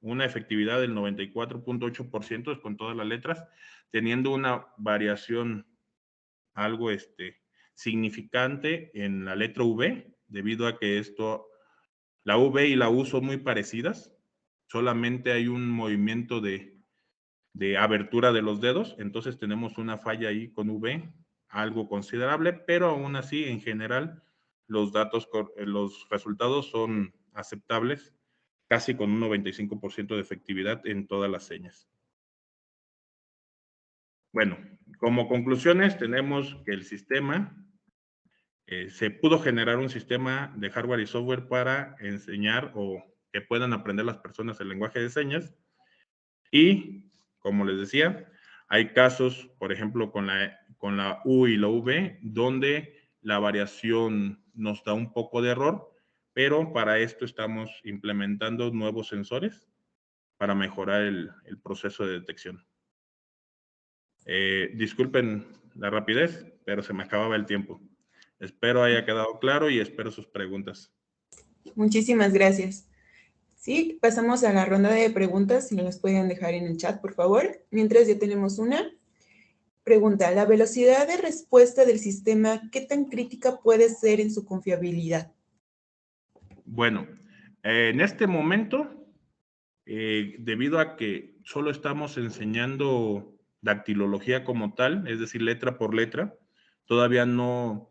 [SPEAKER 6] una efectividad del 94.8% con todas las letras, teniendo una variación algo significante en la letra V, debido a que la V y la U son muy parecidas, solamente hay un movimiento de abertura de los dedos, entonces tenemos una falla ahí con V, algo considerable, pero aún así, en general, los resultados son aceptables, casi con un 95% de efectividad en todas las señas. Bueno, como conclusiones tenemos que el sistema, se pudo generar un sistema de hardware y software para enseñar o que puedan aprender las personas el lenguaje de señas. Y, como les decía, hay casos, por ejemplo, con la U y la V, donde la variación nos da un poco de error, pero para esto estamos implementando nuevos sensores para mejorar el proceso de detección. Disculpen la rapidez, pero se me acababa el tiempo. Espero haya quedado claro y espero sus preguntas.
[SPEAKER 5] Muchísimas gracias. Sí, pasamos a la ronda de preguntas, si nos las pueden dejar en el chat, por favor. Mientras ya tenemos una pregunta. ¿La velocidad de respuesta del sistema, qué tan crítica puede ser en su confiabilidad?
[SPEAKER 6] Bueno, en este momento, debido a que solo estamos enseñando dactilología como tal, es decir, letra por letra, todavía no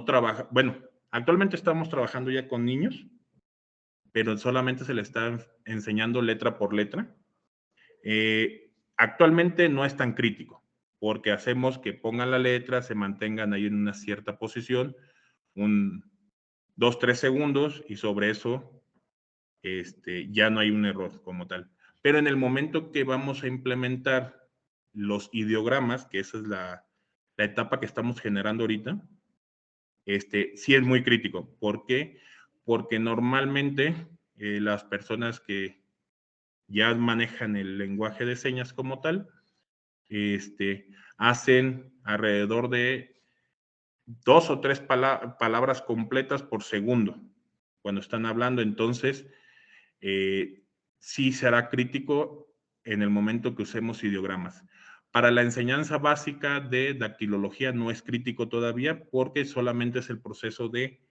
[SPEAKER 6] trabaja. Bueno, actualmente estamos trabajando ya con niños, pero solamente se le está enseñando letra por letra. Actualmente no es tan crítico, porque hacemos que pongan la letra, se mantengan ahí en una cierta posición, 2-3 segundos, y sobre eso ya no hay un error como tal. Pero en el momento que vamos a implementar los ideogramas, que esa es la etapa que estamos generando ahorita, sí es muy crítico. ¿Por qué? Porque normalmente las personas que ya manejan el lenguaje de señas como tal, hacen alrededor de 2 o 3 palabras completas por segundo cuando están hablando. Entonces, sí será crítico en el momento que usemos ideogramas. Para la enseñanza básica de dactilología no es crítico todavía porque solamente es el proceso de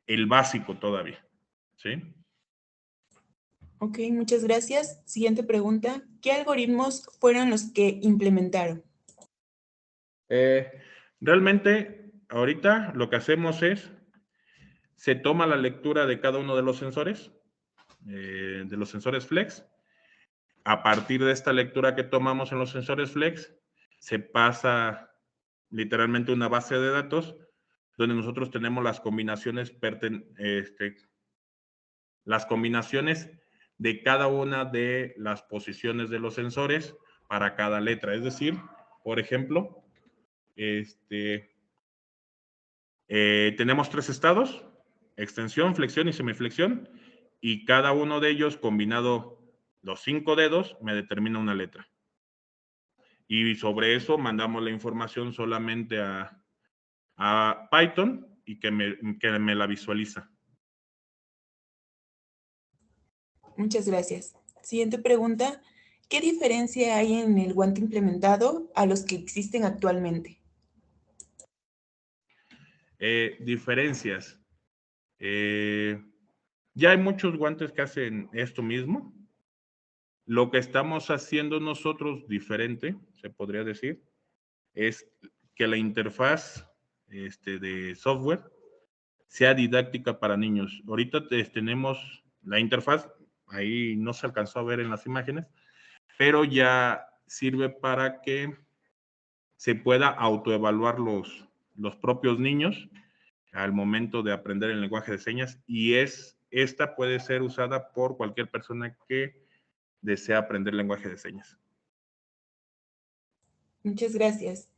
[SPEAKER 6] el básico todavía, ¿sí?
[SPEAKER 5] Ok, muchas gracias. Siguiente pregunta. ¿Qué algoritmos fueron los que implementaron?
[SPEAKER 6] Realmente, ahorita lo que hacemos es, se toma la lectura de cada uno de los sensores flex. A partir de esta lectura que tomamos en los sensores flex, se pasa literalmente una base de datos donde nosotros tenemos las combinaciones de cada una de las posiciones de los sensores para cada letra. Es decir, por ejemplo, tenemos 3 estados: extensión, flexión y semiflexión, y cada uno de ellos, combinado los 5 dedos, me determina una letra. Y sobre eso mandamos la información solamente a Python y que me la visualiza.
[SPEAKER 5] Muchas gracias. Siguiente pregunta. ¿Qué diferencia hay en el guante implementado a los que existen actualmente?
[SPEAKER 6] Diferencias. Ya hay muchos guantes que hacen esto mismo. Lo que estamos haciendo nosotros diferente, se podría decir, es que la interfaz de software sea didáctica para niños. Ahorita tenemos la interfaz, ahí no se alcanzó a ver en las imágenes, pero ya sirve para que se pueda autoevaluar los propios niños al momento de aprender el lenguaje de señas, y esta puede ser usada por cualquier persona que desea aprender lenguaje de señas.
[SPEAKER 5] Muchas gracias.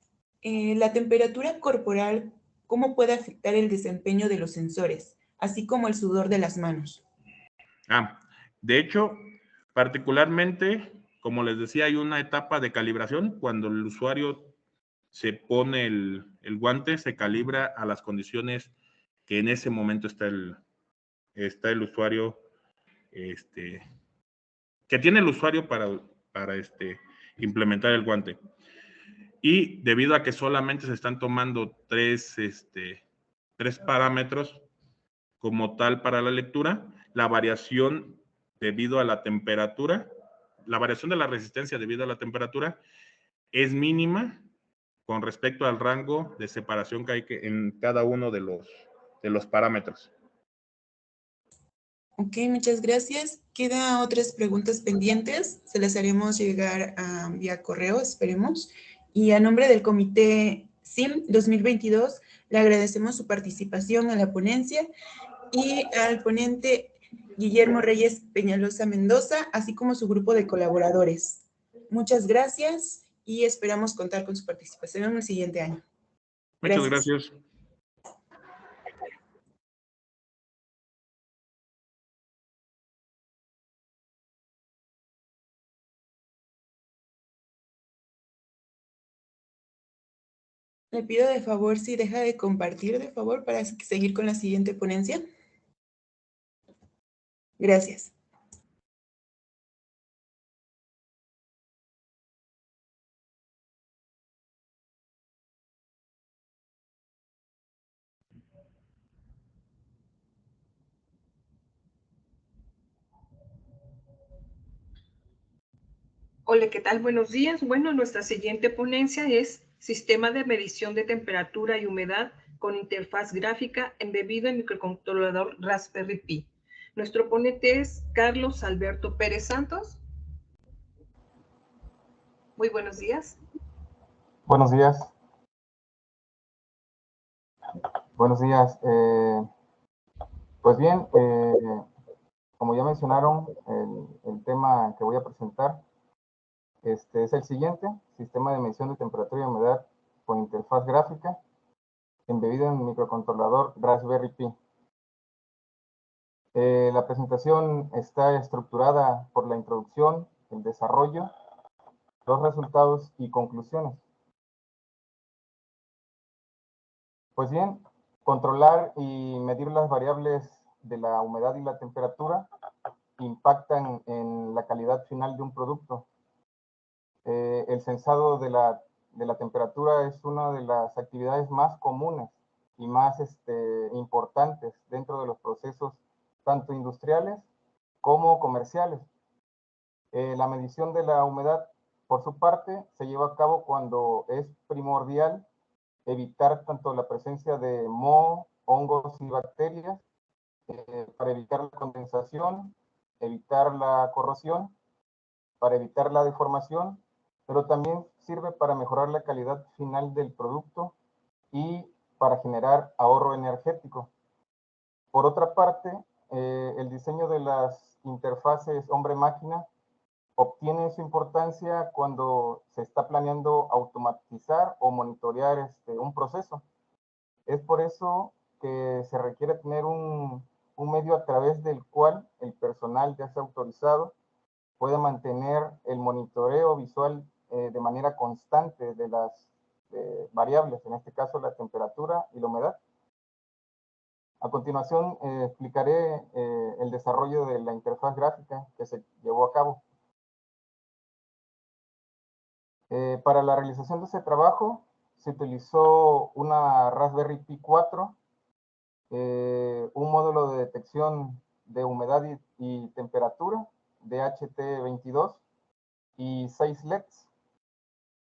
[SPEAKER 5] La temperatura corporal, ¿cómo puede afectar el desempeño de los sensores, así como el sudor de las manos?
[SPEAKER 6] De hecho, particularmente, como les decía, hay una etapa de calibración. Cuando el usuario se pone el guante, se calibra a las condiciones que en ese momento está el usuario, que tiene el usuario para implementar el guante. Y debido a que solamente se están tomando tres parámetros como tal para la lectura, la variación debido a la temperatura, la variación de la resistencia debido a la temperatura es mínima con respecto al rango de separación que hay en cada uno de los parámetros.
[SPEAKER 5] Ok, muchas gracias. Quedan otras preguntas pendientes. Se las haremos llegar vía correo, esperemos. Y a nombre del Comité SIM 2022, le agradecemos su participación en la ponencia y al ponente Guillermo Reyes Peñalosa Mendoza, así como su grupo de colaboradores. Muchas gracias y esperamos contar con su participación en el siguiente año.
[SPEAKER 6] Muchas gracias.
[SPEAKER 5] Le pido de favor si deja de compartir, de favor, para seguir con la siguiente ponencia. Gracias.
[SPEAKER 2] Hola, ¿qué tal? Buenos días. Bueno, nuestra siguiente ponencia es Sistema de medición de temperatura y humedad con interfaz gráfica embebido en microcontrolador Raspberry Pi. Nuestro ponente es Carlos Alberto Pérez Santos. Muy buenos días.
[SPEAKER 7] Buenos días. Buenos días. Pues bien, como ya mencionaron, el tema que voy a presentar es el siguiente: sistema de medición de temperatura y humedad con interfaz gráfica embebido en un microcontrolador Raspberry Pi. La presentación está estructurada por la introducción, el desarrollo, los resultados y conclusiones. Pues bien, controlar y medir las variables de la humedad y la temperatura impactan en la calidad final de un producto. El censado de la temperatura es una de las actividades más comunes y más importantes dentro de los procesos tanto industriales como comerciales. La medición de la humedad, por su parte, se lleva a cabo cuando es primordial evitar tanto la presencia de moho, hongos y bacterias, para evitar la condensación, evitar la corrosión, para evitar la deformación, pero también sirve para mejorar la calidad final del producto y para generar ahorro energético. Por otra parte, el diseño de las interfaces hombre-máquina obtiene su importancia cuando se está planeando automatizar o monitorear un proceso. Es por eso que se requiere tener un medio a través del cual el personal, ya sea autorizado, pueda mantener el monitoreo visual de manera constante de las variables, en este caso la temperatura y la humedad. A continuación explicaré el desarrollo de la interfaz gráfica que se llevó a cabo. Para la realización de ese trabajo se utilizó una Raspberry Pi 4, un módulo de detección de humedad y temperatura DHT22 y 6 LEDs.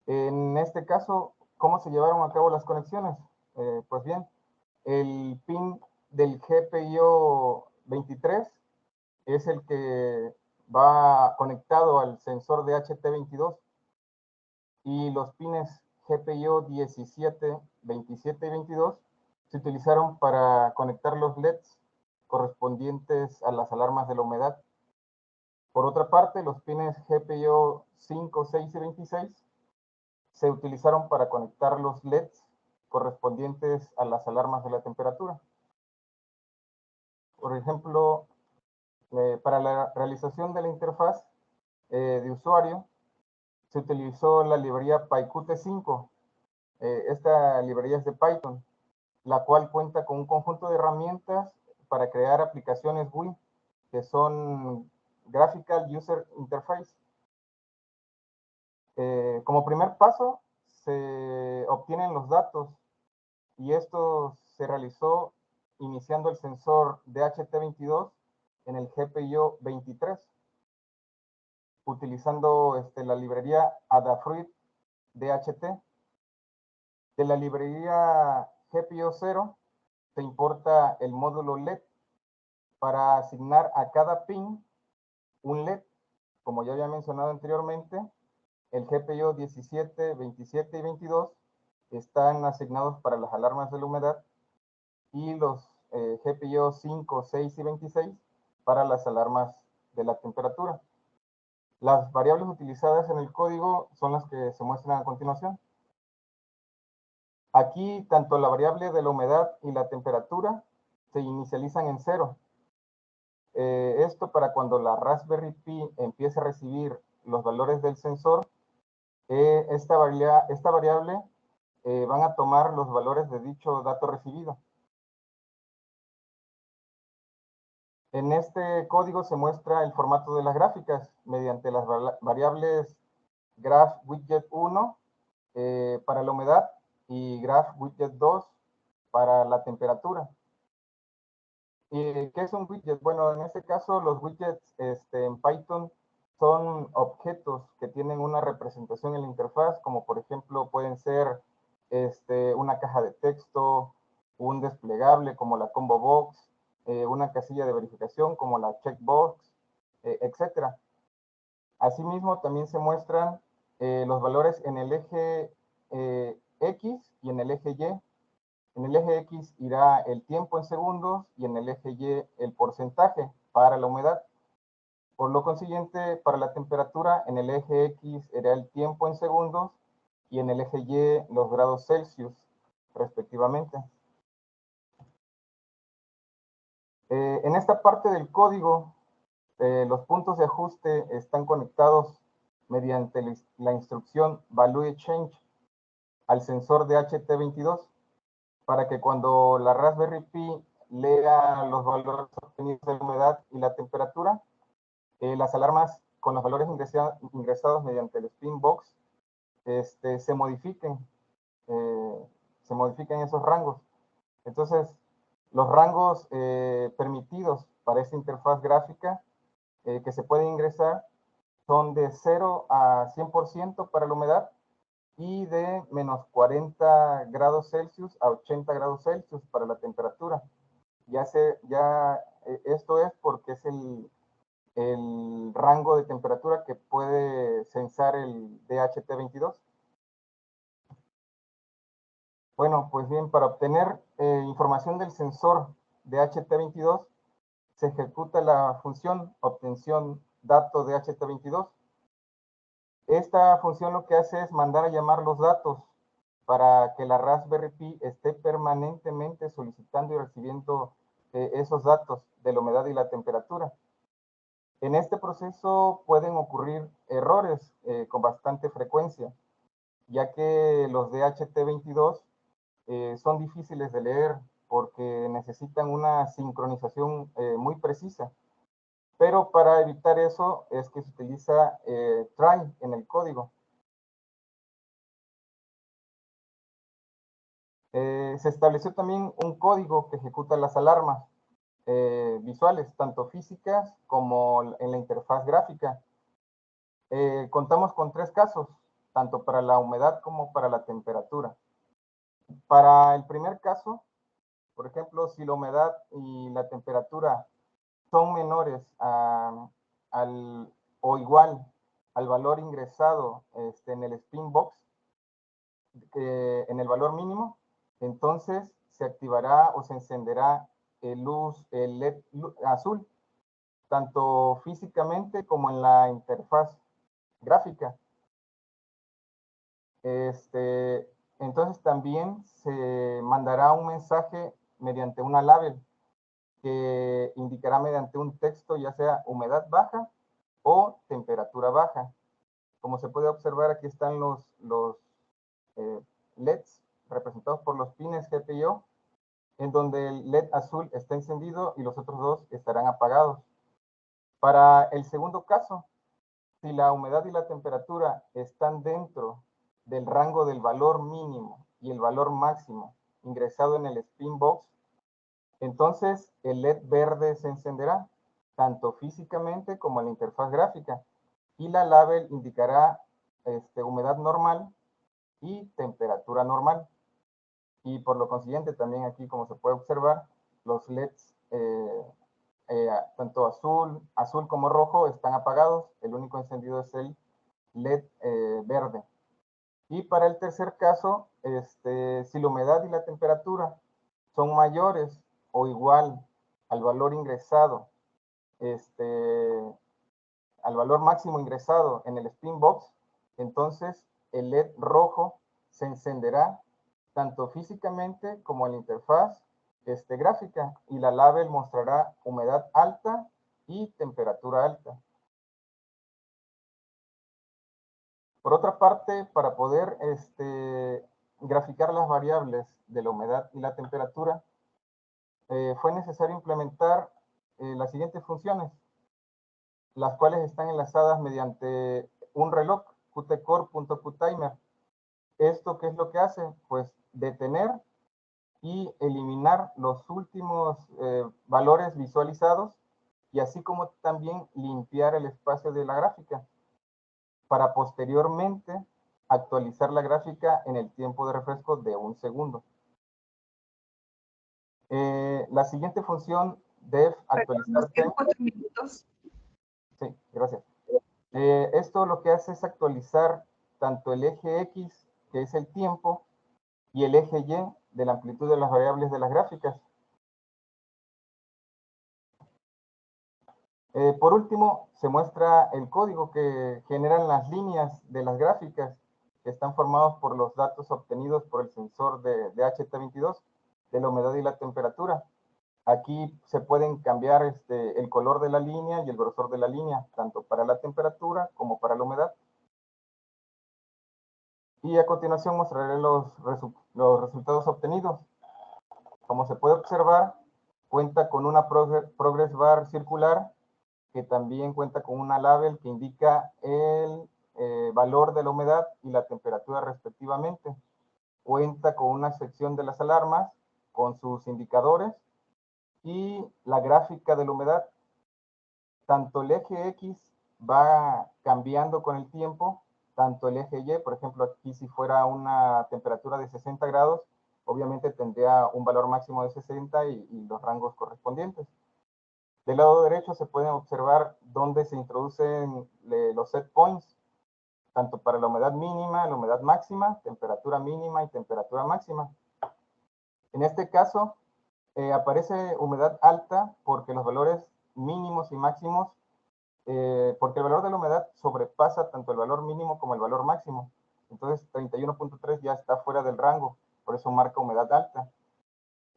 [SPEAKER 7] En este caso, ¿cómo se llevaron a cabo las conexiones? Pues bien, el pin del GPIO 23 es el que va conectado al sensor DHT22 y los pines GPIO 17, 27 y 22 se utilizaron para conectar los LEDs correspondientes a las alarmas de la humedad. Por otra parte, los pines GPIO 5, 6 y 26 se utilizaron para conectar los LEDs correspondientes a las alarmas de la temperatura. Por ejemplo, para la realización de la interfaz de usuario, se utilizó la librería PyQt5. Esta librería es de Python, la cual cuenta con un conjunto de herramientas para crear aplicaciones GUI, que son Graphical User Interface. Como primer paso, se obtienen los datos y esto se realizó iniciando el sensor DHT22 en el GPIO 23, utilizando la librería Adafruit DHT. De la librería GPIO 0 se importa el módulo LED para asignar a cada pin un LED. Como ya había mencionado anteriormente, el GPIO 17, 27 y 22 están asignados para las alarmas de la humedad y los GPIO 5, 6 y 26 para las alarmas de la temperatura. Las variables utilizadas en el código son las que se muestran a continuación. Aquí, tanto la variable de la humedad y la temperatura se inicializan en 0. Esto para cuando la Raspberry Pi empiece a recibir los valores del sensor, esta variable van a tomar los valores de dicho dato recibido. En este código se muestra el formato de las gráficas mediante las variables GraphWidget1 para la humedad y GraphWidget2 para la temperatura. ¿Qué es un widget? Bueno, en este caso los widgets en Python son objetos que tienen una representación en la interfaz, como por ejemplo pueden ser una caja de texto, un desplegable como la combo box, una casilla de verificación como la checkbox, etc. Asimismo, también se muestran los valores en el eje X y en el eje Y. En el eje X irá el tiempo en segundos y en el eje Y el porcentaje para la humedad. Por lo consiguiente, para la temperatura, en el eje X irá el tiempo en segundos y en el eje Y los grados Celsius, respectivamente. En esta parte del código, los puntos de ajuste están conectados mediante la instrucción value change al sensor de HT22 para que cuando la Raspberry Pi lea los valores obtenidos de la humedad y la temperatura, las alarmas con los valores ingresados mediante el spin box se modifiquen esos rangos. Entonces, los rangos permitidos para esta interfaz gráfica que se pueden ingresar son de 0 a 100% para la humedad y de menos 40 grados Celsius a 80 grados Celsius para la temperatura. Esto es porque es el rango de temperatura que puede censar el DHT22. Bueno, pues bien, para obtener información del sensor DHT22 se ejecuta la función obtención dato DHT22. Esta función lo que hace es mandar a llamar los datos para que la Raspberry Pi esté permanentemente solicitando y recibiendo esos datos de la humedad y la temperatura. En este proceso pueden ocurrir errores con bastante frecuencia, ya que los DHT22 son difíciles de leer porque necesitan una sincronización muy precisa. Pero para evitar eso es que se utiliza try en el código. Se estableció también un código que ejecuta las alarmas visuales, tanto físicas como en la interfaz gráfica. Contamos con 3 casos, tanto para la humedad como para la temperatura. Para el primer caso, por ejemplo, si la humedad y la temperatura son menores o igual al valor ingresado en el spin box, en el valor mínimo, entonces se activará o se encenderá el LED azul, tanto físicamente como en la interfaz gráfica. Entonces también se mandará un mensaje mediante una label que indicará mediante un texto ya sea humedad baja o temperatura baja. Como se puede observar, aquí están los LEDs representados por los pines GPIO, en donde el LED azul está encendido y los otros dos estarán apagados. Para el segundo caso, si la humedad y la temperatura están dentro del rango del valor mínimo y el valor máximo ingresado en el spin box, entonces el LED verde se encenderá, tanto físicamente como en la interfaz gráfica, y la label indicará humedad normal y temperatura normal. Y por lo consiguiente, también aquí, como se puede observar, los LEDs, tanto azul como rojo, están apagados. El único encendido es el LED verde. Y para el tercer caso, si la humedad y la temperatura son mayores o igual al valor ingresado, al valor máximo ingresado en el spin box, entonces el LED rojo se encenderá tanto físicamente como en la interfaz gráfica, y la label mostrará humedad alta y temperatura alta. Por otra parte, para poder graficar las variables de la humedad y la temperatura, fue necesario implementar las siguientes funciones, las cuales están enlazadas mediante un reloj, qtcore.qtimer. ¿Esto qué es lo que hace? Pues detener y eliminar los últimos valores visualizados, y así como también limpiar el espacio de la gráfica para posteriormente actualizar la gráfica en el tiempo de refresco de 1 segundo. La siguiente función def actualizar.
[SPEAKER 2] 4 minutos.
[SPEAKER 7] Sí, gracias. Esto lo que hace es actualizar tanto el eje X, que es el tiempo, y el eje Y de la amplitud de las variables de las gráficas. Por último, se muestra el código que generan las líneas de las gráficas que están formados por los datos obtenidos por el sensor de HT22 de la humedad y la temperatura. Aquí se pueden cambiar el color de la línea y el grosor de la línea, tanto para la temperatura como para la humedad. Y a continuación mostraré los resultados obtenidos. Como se puede observar, cuenta con una progress bar circular, que también cuenta con una label que indica el valor de la humedad y la temperatura respectivamente. Cuenta con una sección de las alarmas, con sus indicadores, y la gráfica de la humedad. Tanto el eje X va cambiando con el tiempo, tanto el eje Y, por ejemplo, aquí si fuera una temperatura de 60 grados, obviamente tendría un valor máximo de 60 y los rangos correspondientes. Del lado derecho se pueden observar dónde se introducen los set points, tanto para la humedad mínima, la humedad máxima, temperatura mínima y temperatura máxima. En este caso, aparece humedad alta porque los valores mínimos y máximos, porque el valor de la humedad sobrepasa tanto el valor mínimo como el valor máximo. Entonces 31.3 ya está fuera del rango, por eso marca humedad alta.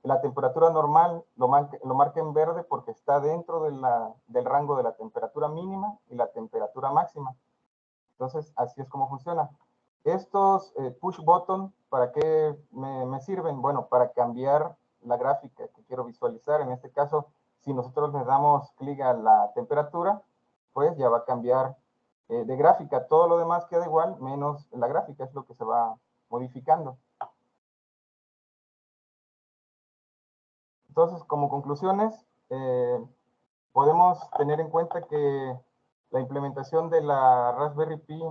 [SPEAKER 7] La temperatura normal lo marca en verde porque está dentro del rango de la temperatura mínima y la temperatura máxima. Entonces así es como funciona. Estos push button, ¿para qué me sirven? Bueno, para cambiar la gráfica que quiero visualizar. En este caso, si nosotros le damos clic a la temperatura, pues ya va a cambiar de gráfica. Todo lo demás queda igual, menos la gráfica, es lo que se va modificando. Entonces, como conclusiones, podemos tener en cuenta que la implementación de la Raspberry Pi,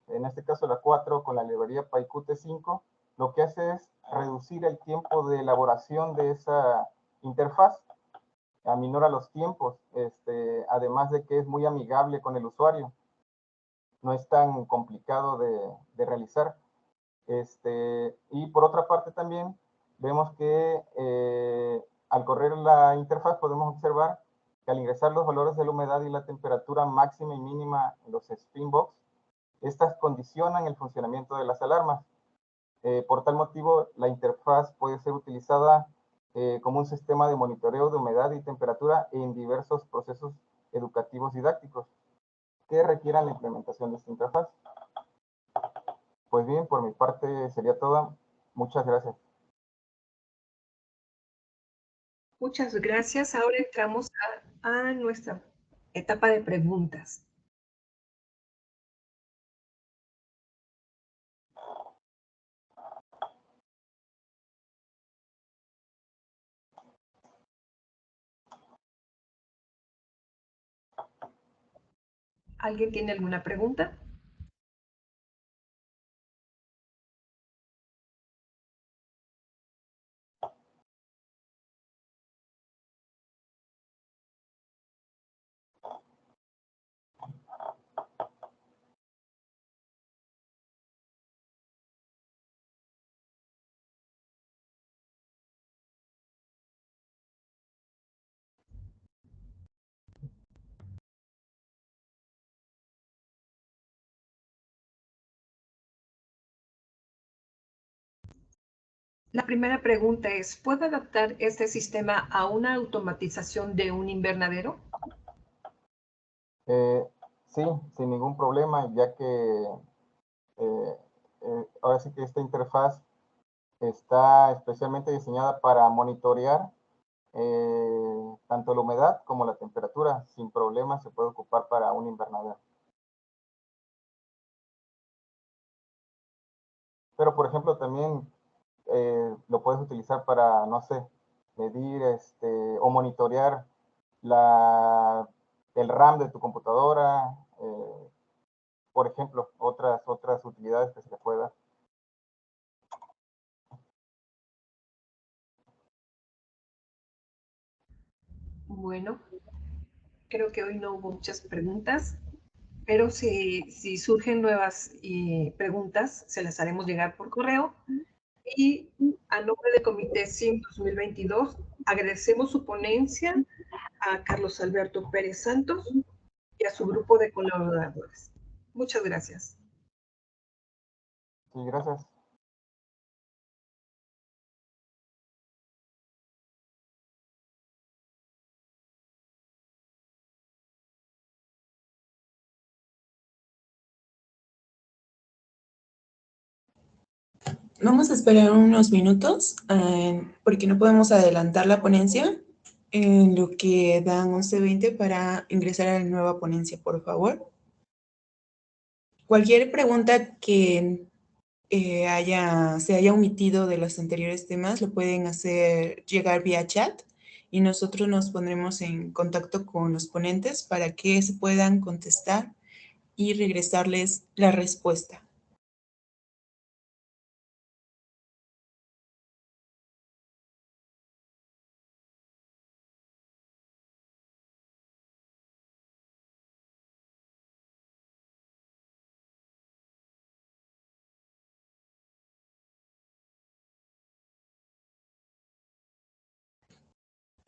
[SPEAKER 7] en este caso la 4, con la librería PyQt5, lo que hace es reducir el tiempo de elaboración de esa interfaz, aminora los tiempos, además de que es muy amigable con el usuario, no es tan complicado de realizar. Y por otra parte también vemos que al correr la interfaz podemos observar que al ingresar los valores de la humedad y la temperatura máxima y mínima en los Spinbox, estas condicionan el funcionamiento de las alarmas. Por tal motivo, la interfaz puede ser utilizada como un sistema de monitoreo de humedad y temperatura en diversos procesos educativos didácticos que requieran la implementación de esta interfaz. Pues bien, por mi parte sería todo. Muchas gracias.
[SPEAKER 2] Muchas gracias. Ahora entramos a nuestra etapa de preguntas. ¿Alguien tiene alguna pregunta? La primera pregunta es, ¿puedo adaptar este sistema a una automatización de un invernadero?
[SPEAKER 7] Sí, sin ningún problema, ya que ahora sí que esta interfaz está especialmente diseñada para monitorear tanto la humedad como la temperatura. Sin problema se puede ocupar para un invernadero. Pero, por ejemplo, también lo puedes utilizar para, no sé, medir o monitorear el RAM de tu computadora, por ejemplo, otras utilidades que se le puede dar.
[SPEAKER 2] Bueno, creo que hoy no hubo muchas preguntas, pero si surgen nuevas preguntas, se las haremos llegar por correo. Y a nombre del Comité SIM 2022, agradecemos su ponencia a Carlos Alberto Pérez Santos y a su grupo de colaboradores. Muchas gracias.
[SPEAKER 7] Sí, gracias.
[SPEAKER 5] Vamos a esperar unos minutos porque no podemos adelantar la ponencia en lo que dan 11:20 para ingresar a la nueva ponencia, por favor. Cualquier pregunta que se haya omitido de los anteriores temas lo pueden hacer llegar vía chat y nosotros nos pondremos en contacto con los ponentes para que se puedan contestar y regresarles la respuesta.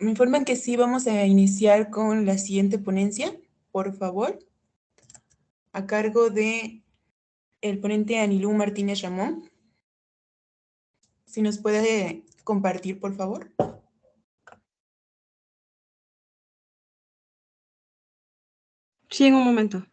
[SPEAKER 5] Me informan que sí vamos a iniciar con la siguiente ponencia, por favor, a cargo de el ponente Anilú Martínez Ramón. Si nos puede compartir, por favor.
[SPEAKER 8] Sí, en un momento.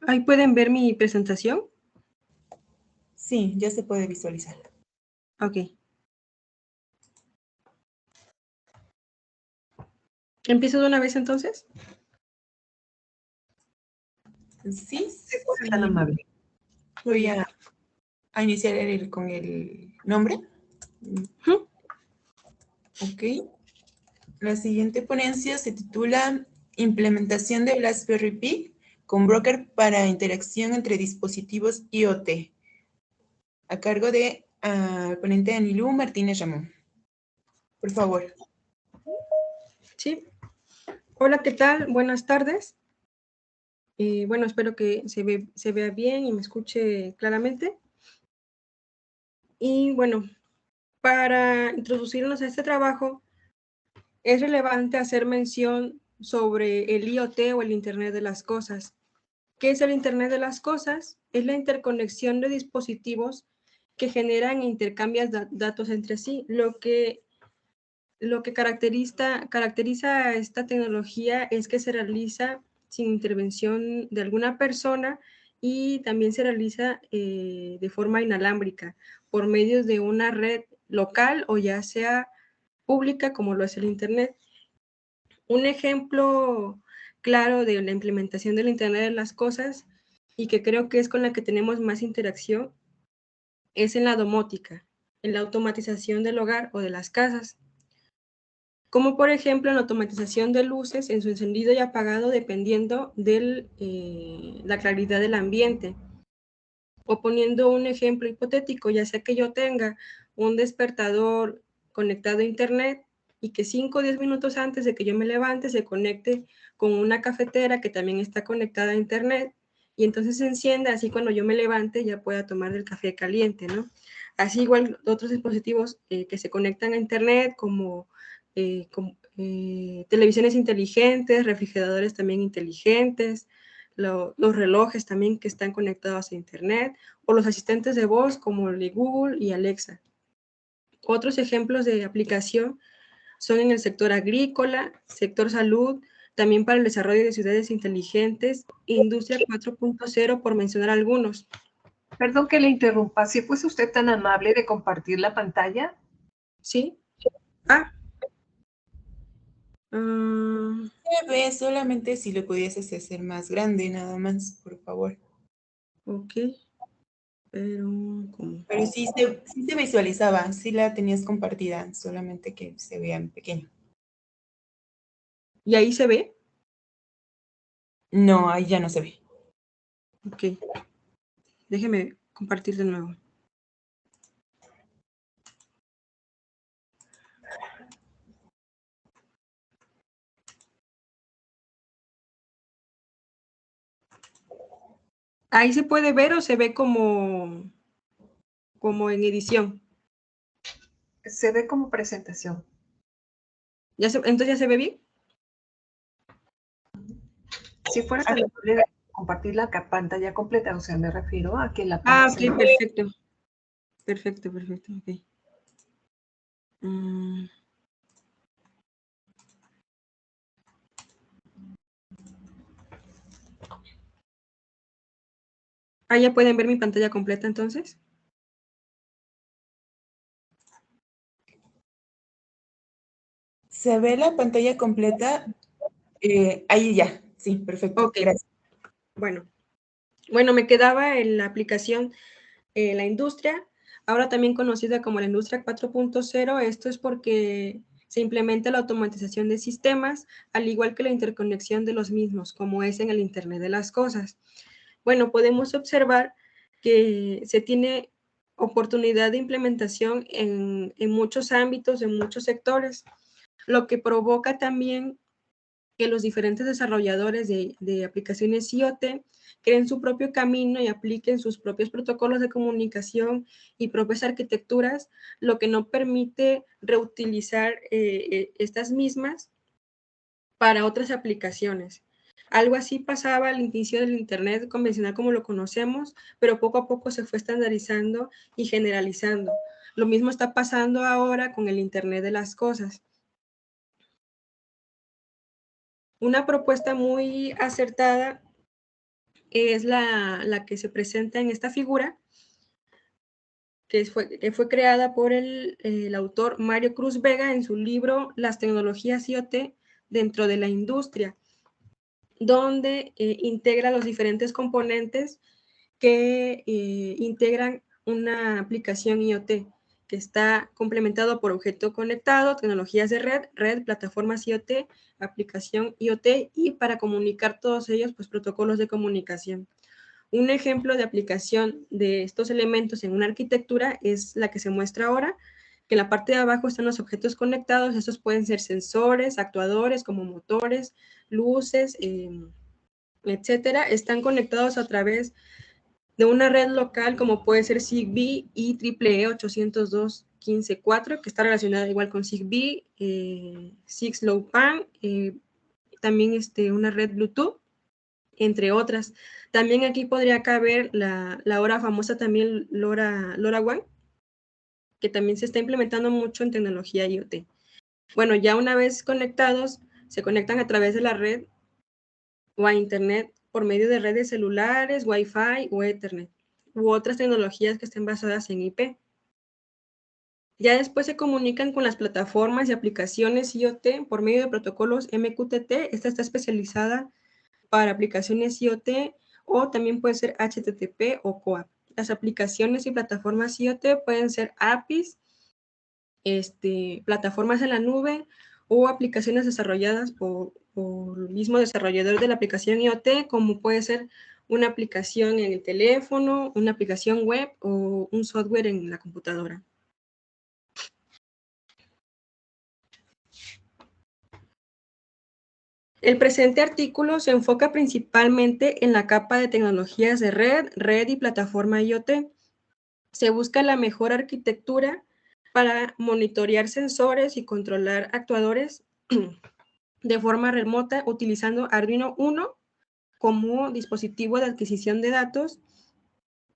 [SPEAKER 8] Ahí pueden ver mi presentación.
[SPEAKER 5] Sí, ya se puede visualizar.
[SPEAKER 8] Ok. ¿Empiezo de una vez entonces?
[SPEAKER 5] Sí,
[SPEAKER 2] ¿Se puede, tan amable?
[SPEAKER 5] Voy a iniciar con el nombre. Ok. La siguiente ponencia se titula Implementación de Raspberry Pi con broker para interacción entre dispositivos IoT, a cargo de ponente Anilú Martínez Ramón. Por favor.
[SPEAKER 8] Sí. Hola, ¿qué tal? Buenas tardes. Bueno, espero que se vea bien y me escuche claramente. Y bueno, para introducirnos a este trabajo, es relevante hacer mención sobre el IoT o el Internet de las Cosas. ¿Qué es el Internet de las Cosas? Es la interconexión de dispositivos que generan e intercambian datos entre sí. Lo que caracteriza a esta tecnología es que se realiza sin intervención de alguna persona y también se realiza de forma inalámbrica por medio de una red local o ya sea pública como lo es el Internet. Un ejemplo claro de la implementación del Internet de las Cosas y que creo que es con la que tenemos más interacción es en la domótica, en la automatización del hogar o de las casas, como por ejemplo en la automatización de luces en su encendido y apagado dependiendo de la claridad del ambiente. O poniendo un ejemplo hipotético, ya sea que yo tenga un despertador conectado a internet y que 5 o 10 minutos antes de que yo me levante se conecte con una cafetera que también está conectada a internet y entonces se encienda, así cuando yo me levante ya pueda tomar el café caliente, ¿no? Así igual otros dispositivos que se conectan a internet como televisiones inteligentes, refrigeradores también inteligentes, los relojes también que están conectados a internet o los asistentes de voz como el de Google y Alexa. Otros ejemplos de aplicación son en el sector agrícola, sector salud, también para el desarrollo de ciudades inteligentes, industria 4.0 por mencionar algunos.
[SPEAKER 2] Perdón que le interrumpa, si fuese usted tan amable de compartir la pantalla.
[SPEAKER 8] ¿Sí?
[SPEAKER 5] Se ve solamente si lo pudieses hacer más grande, nada más, por favor.
[SPEAKER 8] Ok. Pero, ¿cómo?
[SPEAKER 5] Pero sí se visualizaba, sí la tenías compartida, solamente que se vea en pequeño.
[SPEAKER 8] ¿Y ahí se ve?
[SPEAKER 5] No, ahí ya no se ve.
[SPEAKER 8] Ok. Déjeme compartir de nuevo. Ahí se puede ver o se ve como en edición.
[SPEAKER 2] Se ve como presentación.
[SPEAKER 8] ¿Entonces ya se ve bien?
[SPEAKER 2] Si fuera tan amable compartir la pantalla completa, o sea, me refiero a que la
[SPEAKER 8] Ah,
[SPEAKER 2] pantalla.
[SPEAKER 8] ok, perfecto. Perfecto, perfecto, ok. Ah, ¿ya pueden ver mi pantalla completa entonces?
[SPEAKER 5] Se ve la pantalla completa. Ahí ya, sí, perfecto.
[SPEAKER 8] Ok.
[SPEAKER 5] Gracias.
[SPEAKER 8] Bueno, me quedaba en la aplicación la industria, ahora también conocida como la industria 4.0. Esto es porque se implementa la automatización de sistemas, al igual que la interconexión de los mismos, como es en el Internet de las Cosas. Bueno, podemos observar que se tiene oportunidad de implementación en muchos ámbitos, en muchos sectores, lo que provoca también que los diferentes desarrolladores de aplicaciones IoT creen su propio camino y apliquen sus propios protocolos de comunicación y propias arquitecturas, lo que no permite reutilizar estas mismas para otras aplicaciones. Algo así pasaba al inicio del Internet convencional como lo conocemos, pero poco a poco se fue estandarizando y generalizando. Lo mismo está pasando ahora con el Internet de las Cosas. Una propuesta muy acertada es la que se presenta en esta figura, que fue creada por el autor Mario Cruz Vega en su libro Las tecnologías IoT dentro de la industria, donde integra los diferentes componentes que integran una aplicación IoT, que está complementado por objeto conectado, tecnologías de red, plataformas IoT, aplicación IoT y para comunicar todos ellos, pues protocolos de comunicación. Un ejemplo de aplicación de estos elementos en una arquitectura es la que se muestra ahora, que en la parte de abajo están los objetos conectados. Estos pueden ser sensores, actuadores como motores, luces, etcétera. Están conectados a través de una red local como puede ser Zigbee y EEE 802.15.4, que está relacionada igual con Zigbee, 6LoWPAN, también una red Bluetooth, entre otras. También aquí podría caber la ahora famosa también LoRaWAN, que también se está implementando mucho en tecnología IoT. Bueno, ya una vez conectados, se conectan a través de la red o a Internet por medio de redes celulares, Wi-Fi o Ethernet, u otras tecnologías que estén basadas en IP. Ya después se comunican con las plataformas y aplicaciones IoT por medio de protocolos MQTT. Esta está especializada para aplicaciones IoT o también puede ser HTTP o COAP. Las aplicaciones y plataformas IoT pueden ser APIs, plataformas en la nube o aplicaciones desarrolladas por el mismo desarrollador de la aplicación IoT, como puede ser una aplicación en el teléfono, una aplicación web o un software en la computadora. El presente artículo se enfoca principalmente en la capa de tecnologías de red y plataforma IoT. Se busca la mejor arquitectura para monitorear sensores y controlar actuadores de forma remota utilizando Arduino Uno como dispositivo de adquisición de datos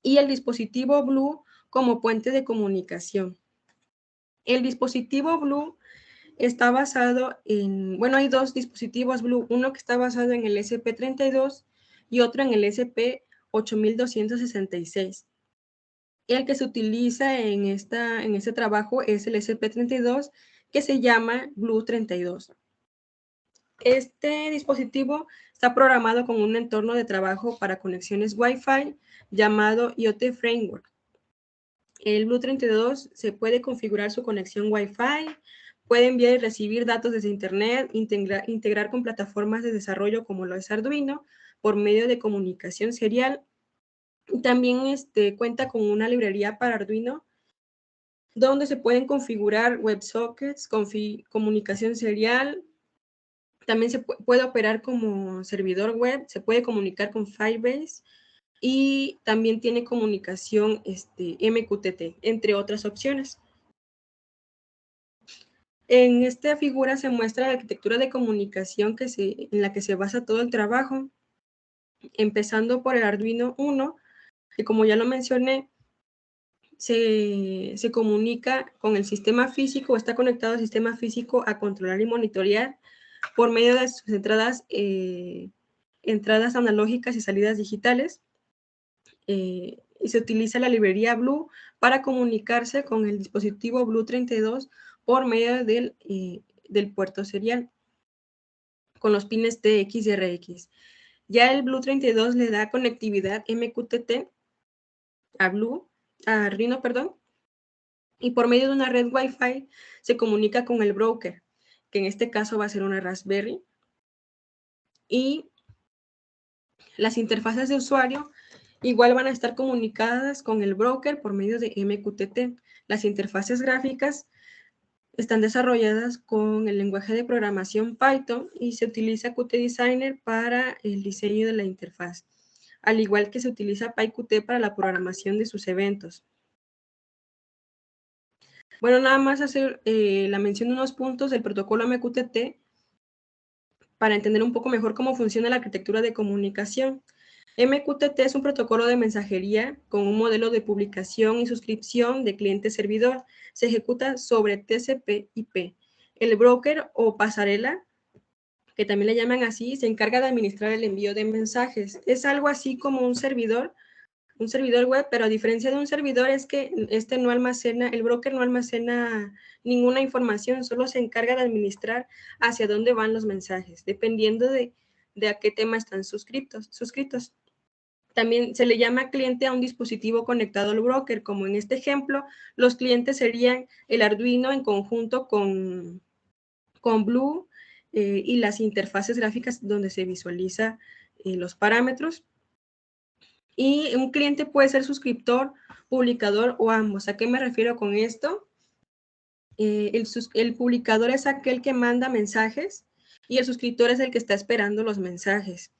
[SPEAKER 8] y el dispositivo Blue como puente de comunicación. El dispositivo Blue está basado en, hay dos dispositivos Blue, uno que está basado en el SP32 y otro en el SP8266. El que se utiliza en este trabajo es el SP32, que se llama Blue 32. Este dispositivo está programado con un entorno de trabajo para conexiones Wi-Fi llamado IoT Framework. El Blue 32 se puede configurar su conexión Wi-Fi, puede enviar y recibir datos desde Internet, integrar con plataformas de desarrollo como lo es Arduino por medio de comunicación serial También cuenta con una librería para Arduino, donde se pueden configurar WebSockets, comunicación serial. También se puede operar como servidor web, se puede comunicar con Firebase y también tiene comunicación MQTT, entre otras opciones. En esta figura se muestra la arquitectura de comunicación en la que se basa todo el trabajo, empezando por el Arduino Uno, que como ya lo mencioné, se comunica con el sistema físico, está conectado al sistema físico a controlar y monitorear por medio de sus entradas analógicas y salidas digitales. Y se utiliza la librería Blue para comunicarse con el dispositivo Blue32 por medio del puerto serial con los pines TX y RX. Ya el Blue32 le da conectividad MQTT a Arduino, perdón, y por medio de una red Wi-Fi se comunica con el broker, que en este caso va a ser una Raspberry, y las interfaces de usuario igual van a estar comunicadas con el broker por medio de MQTT. Las interfaces gráficas están desarrolladas con el lenguaje de programación Python y se utiliza Qt Designer para el diseño de la interfaz, al igual que se utiliza PyQt para la programación de sus eventos. Bueno, nada más hacer la mención de unos puntos del protocolo MQTT para entender un poco mejor cómo funciona la arquitectura de comunicación. MQTT es un protocolo de mensajería con un modelo de publicación y suscripción de cliente-servidor. Se ejecuta sobre TCP/IP. El broker o pasarela, que también le llaman así, se encarga de administrar el envío de mensajes. Es algo así como un servidor web, pero a diferencia de un servidor es que el broker no almacena ninguna información, solo se encarga de administrar hacia dónde van los mensajes, dependiendo de a qué tema están suscritos. También se le llama cliente a un dispositivo conectado al broker, como en este ejemplo, los clientes serían el Arduino en conjunto con Blue y las interfaces gráficas donde se visualiza los parámetros. Y un cliente puede ser suscriptor, publicador o ambos. ¿A qué me refiero con esto? El publicador es aquel que manda mensajes y el suscriptor es el que está esperando los mensajes.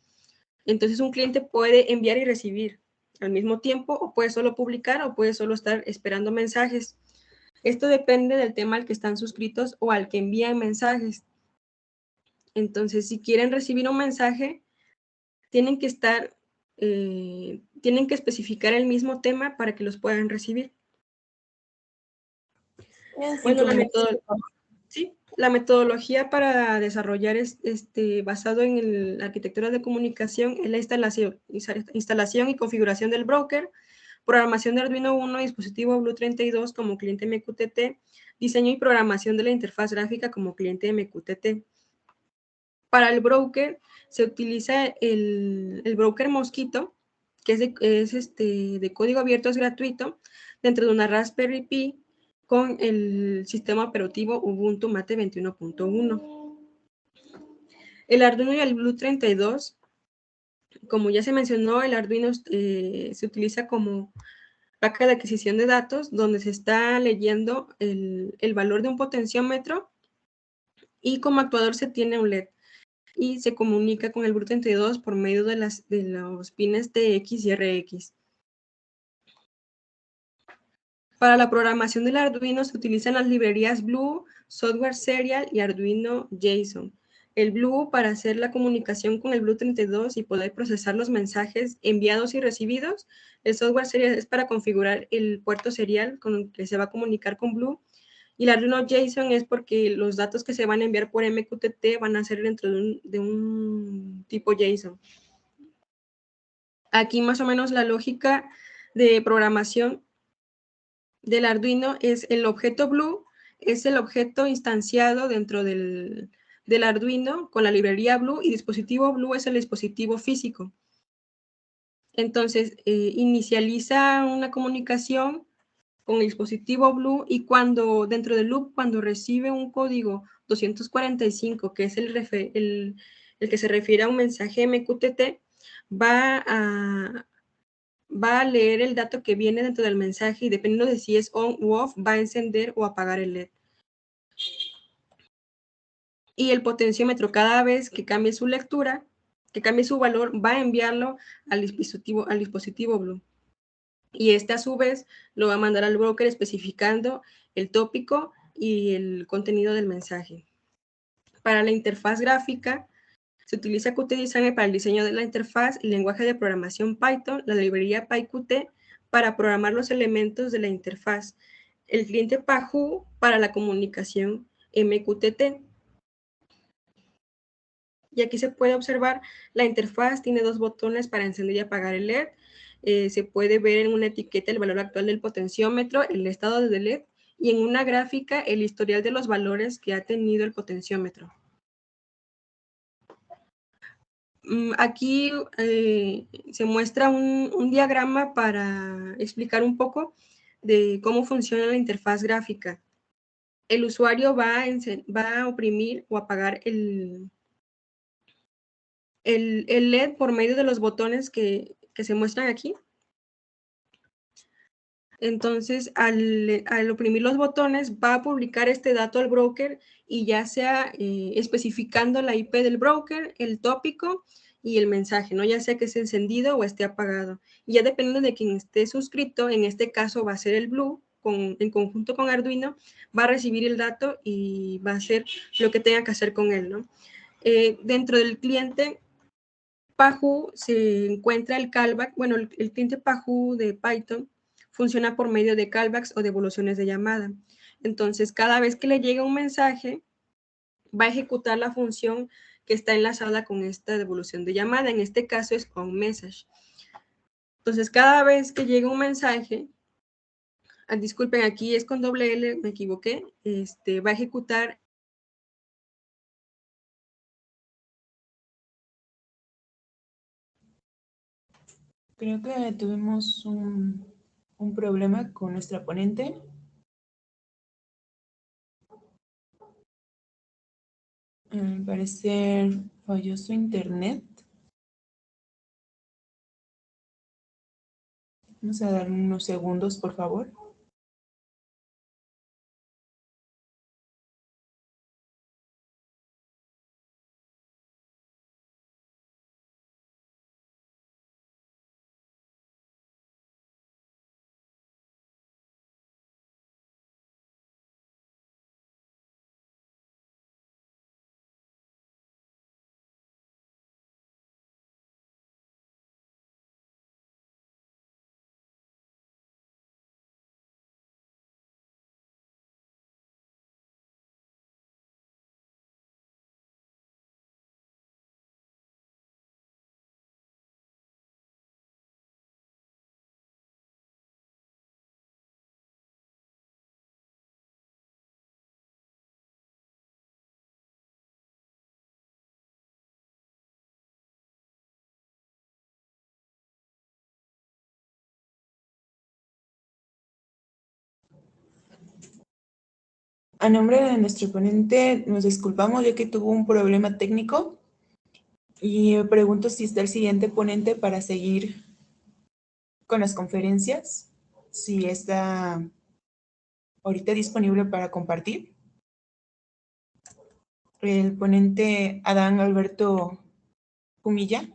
[SPEAKER 8] Entonces un cliente puede enviar y recibir al mismo tiempo, o puede solo publicar o puede solo estar esperando mensajes. Esto depende del tema al que están suscritos o al que envían mensajes. Entonces, si quieren recibir un mensaje, tienen que especificar el mismo tema para que los puedan recibir. Bueno, la metodología para desarrollar basado en la arquitectura de comunicación es la instalación y configuración del broker, programación de Arduino Uno, dispositivo Blue32 como cliente MQTT, diseño y programación de la interfaz gráfica como cliente MQTT. Para el broker se utiliza el broker Mosquito, que es de código abierto, es gratuito, dentro de una Raspberry Pi con el sistema operativo Ubuntu Mate 21.1. El Arduino y el Blue32, como ya se mencionó, el Arduino se utiliza como placa de adquisición de datos, donde se está leyendo el valor de un potenciómetro y como actuador se tiene un LED y se comunica con el Blue32 por medio de los pines TX y RX. Para la programación del Arduino se utilizan las librerías Blue, Software Serial y Arduino JSON. El Blue para hacer la comunicación con el Blue32 y poder procesar los mensajes enviados y recibidos. El Software Serial es para configurar el puerto serial con el que se va a comunicar con Blue. Y el Arduino JSON es porque los datos que se van a enviar por MQTT van a ser dentro de un tipo JSON. Aquí más o menos la lógica de programación del Arduino es el objeto Blue, es el objeto instanciado dentro del Arduino con la librería Blue, y dispositivo Blue es el dispositivo físico. Entonces, inicializa una comunicación con el dispositivo Blue y dentro del loop, cuando recibe un código 245, que es el que se refiere a un mensaje MQTT, va va a leer el dato que viene dentro del mensaje y dependiendo de si es on u off, va a encender o apagar el LED. Y el potenciómetro, cada vez que cambie su lectura, que cambie su valor, va a enviarlo al dispositivo Blue. Y este a su vez lo va a mandar al broker especificando el tópico y el contenido del mensaje. Para la interfaz gráfica, se utiliza Qt Designer para el diseño de la interfaz, el lenguaje de programación Python, la librería PyQt para programar los elementos de la interfaz, el cliente PaHu para la comunicación MQTT. Y aquí se puede observar la interfaz, tiene 2 botones para encender y apagar el LED. Se puede ver en una etiqueta el valor actual del potenciómetro, el estado del LED, y en una gráfica el historial de los valores que ha tenido el potenciómetro. Aquí se muestra un diagrama para explicar un poco de cómo funciona la interfaz gráfica. El usuario va a oprimir o apagar el LED por medio de los botones que se muestran aquí. Entonces, al oprimir los botones, va a publicar este dato al broker y ya sea especificando la IP del broker, el tópico y el mensaje, ¿no? Ya sea que esté encendido o esté apagado. Y ya dependiendo de quién esté suscrito, en este caso va a ser el Blue, en conjunto con Arduino, va a recibir el dato y va a hacer lo que tenga que hacer con él, ¿no? Dentro del cliente PaHu se encuentra el callback, bueno, el cliente PaHu de Python funciona por medio de callbacks o devoluciones de llamada. Entonces, cada vez que le llega un mensaje, va a ejecutar la función que está enlazada con esta devolución de llamada. En este caso es onMessage. Entonces, cada vez que llega un mensaje, disculpen, aquí es con doble L, me equivoqué, va a ejecutar.
[SPEAKER 5] Creo que tuvimos un problema con nuestra ponente. Al parecer falló su internet. Vamos a dar unos segundos, por favor. A nombre de nuestro ponente, nos disculpamos ya que tuvo un problema técnico y pregunto si está el siguiente ponente para seguir con las conferencias, si está ahorita disponible para compartir. El ponente Adán Alberto Humilla.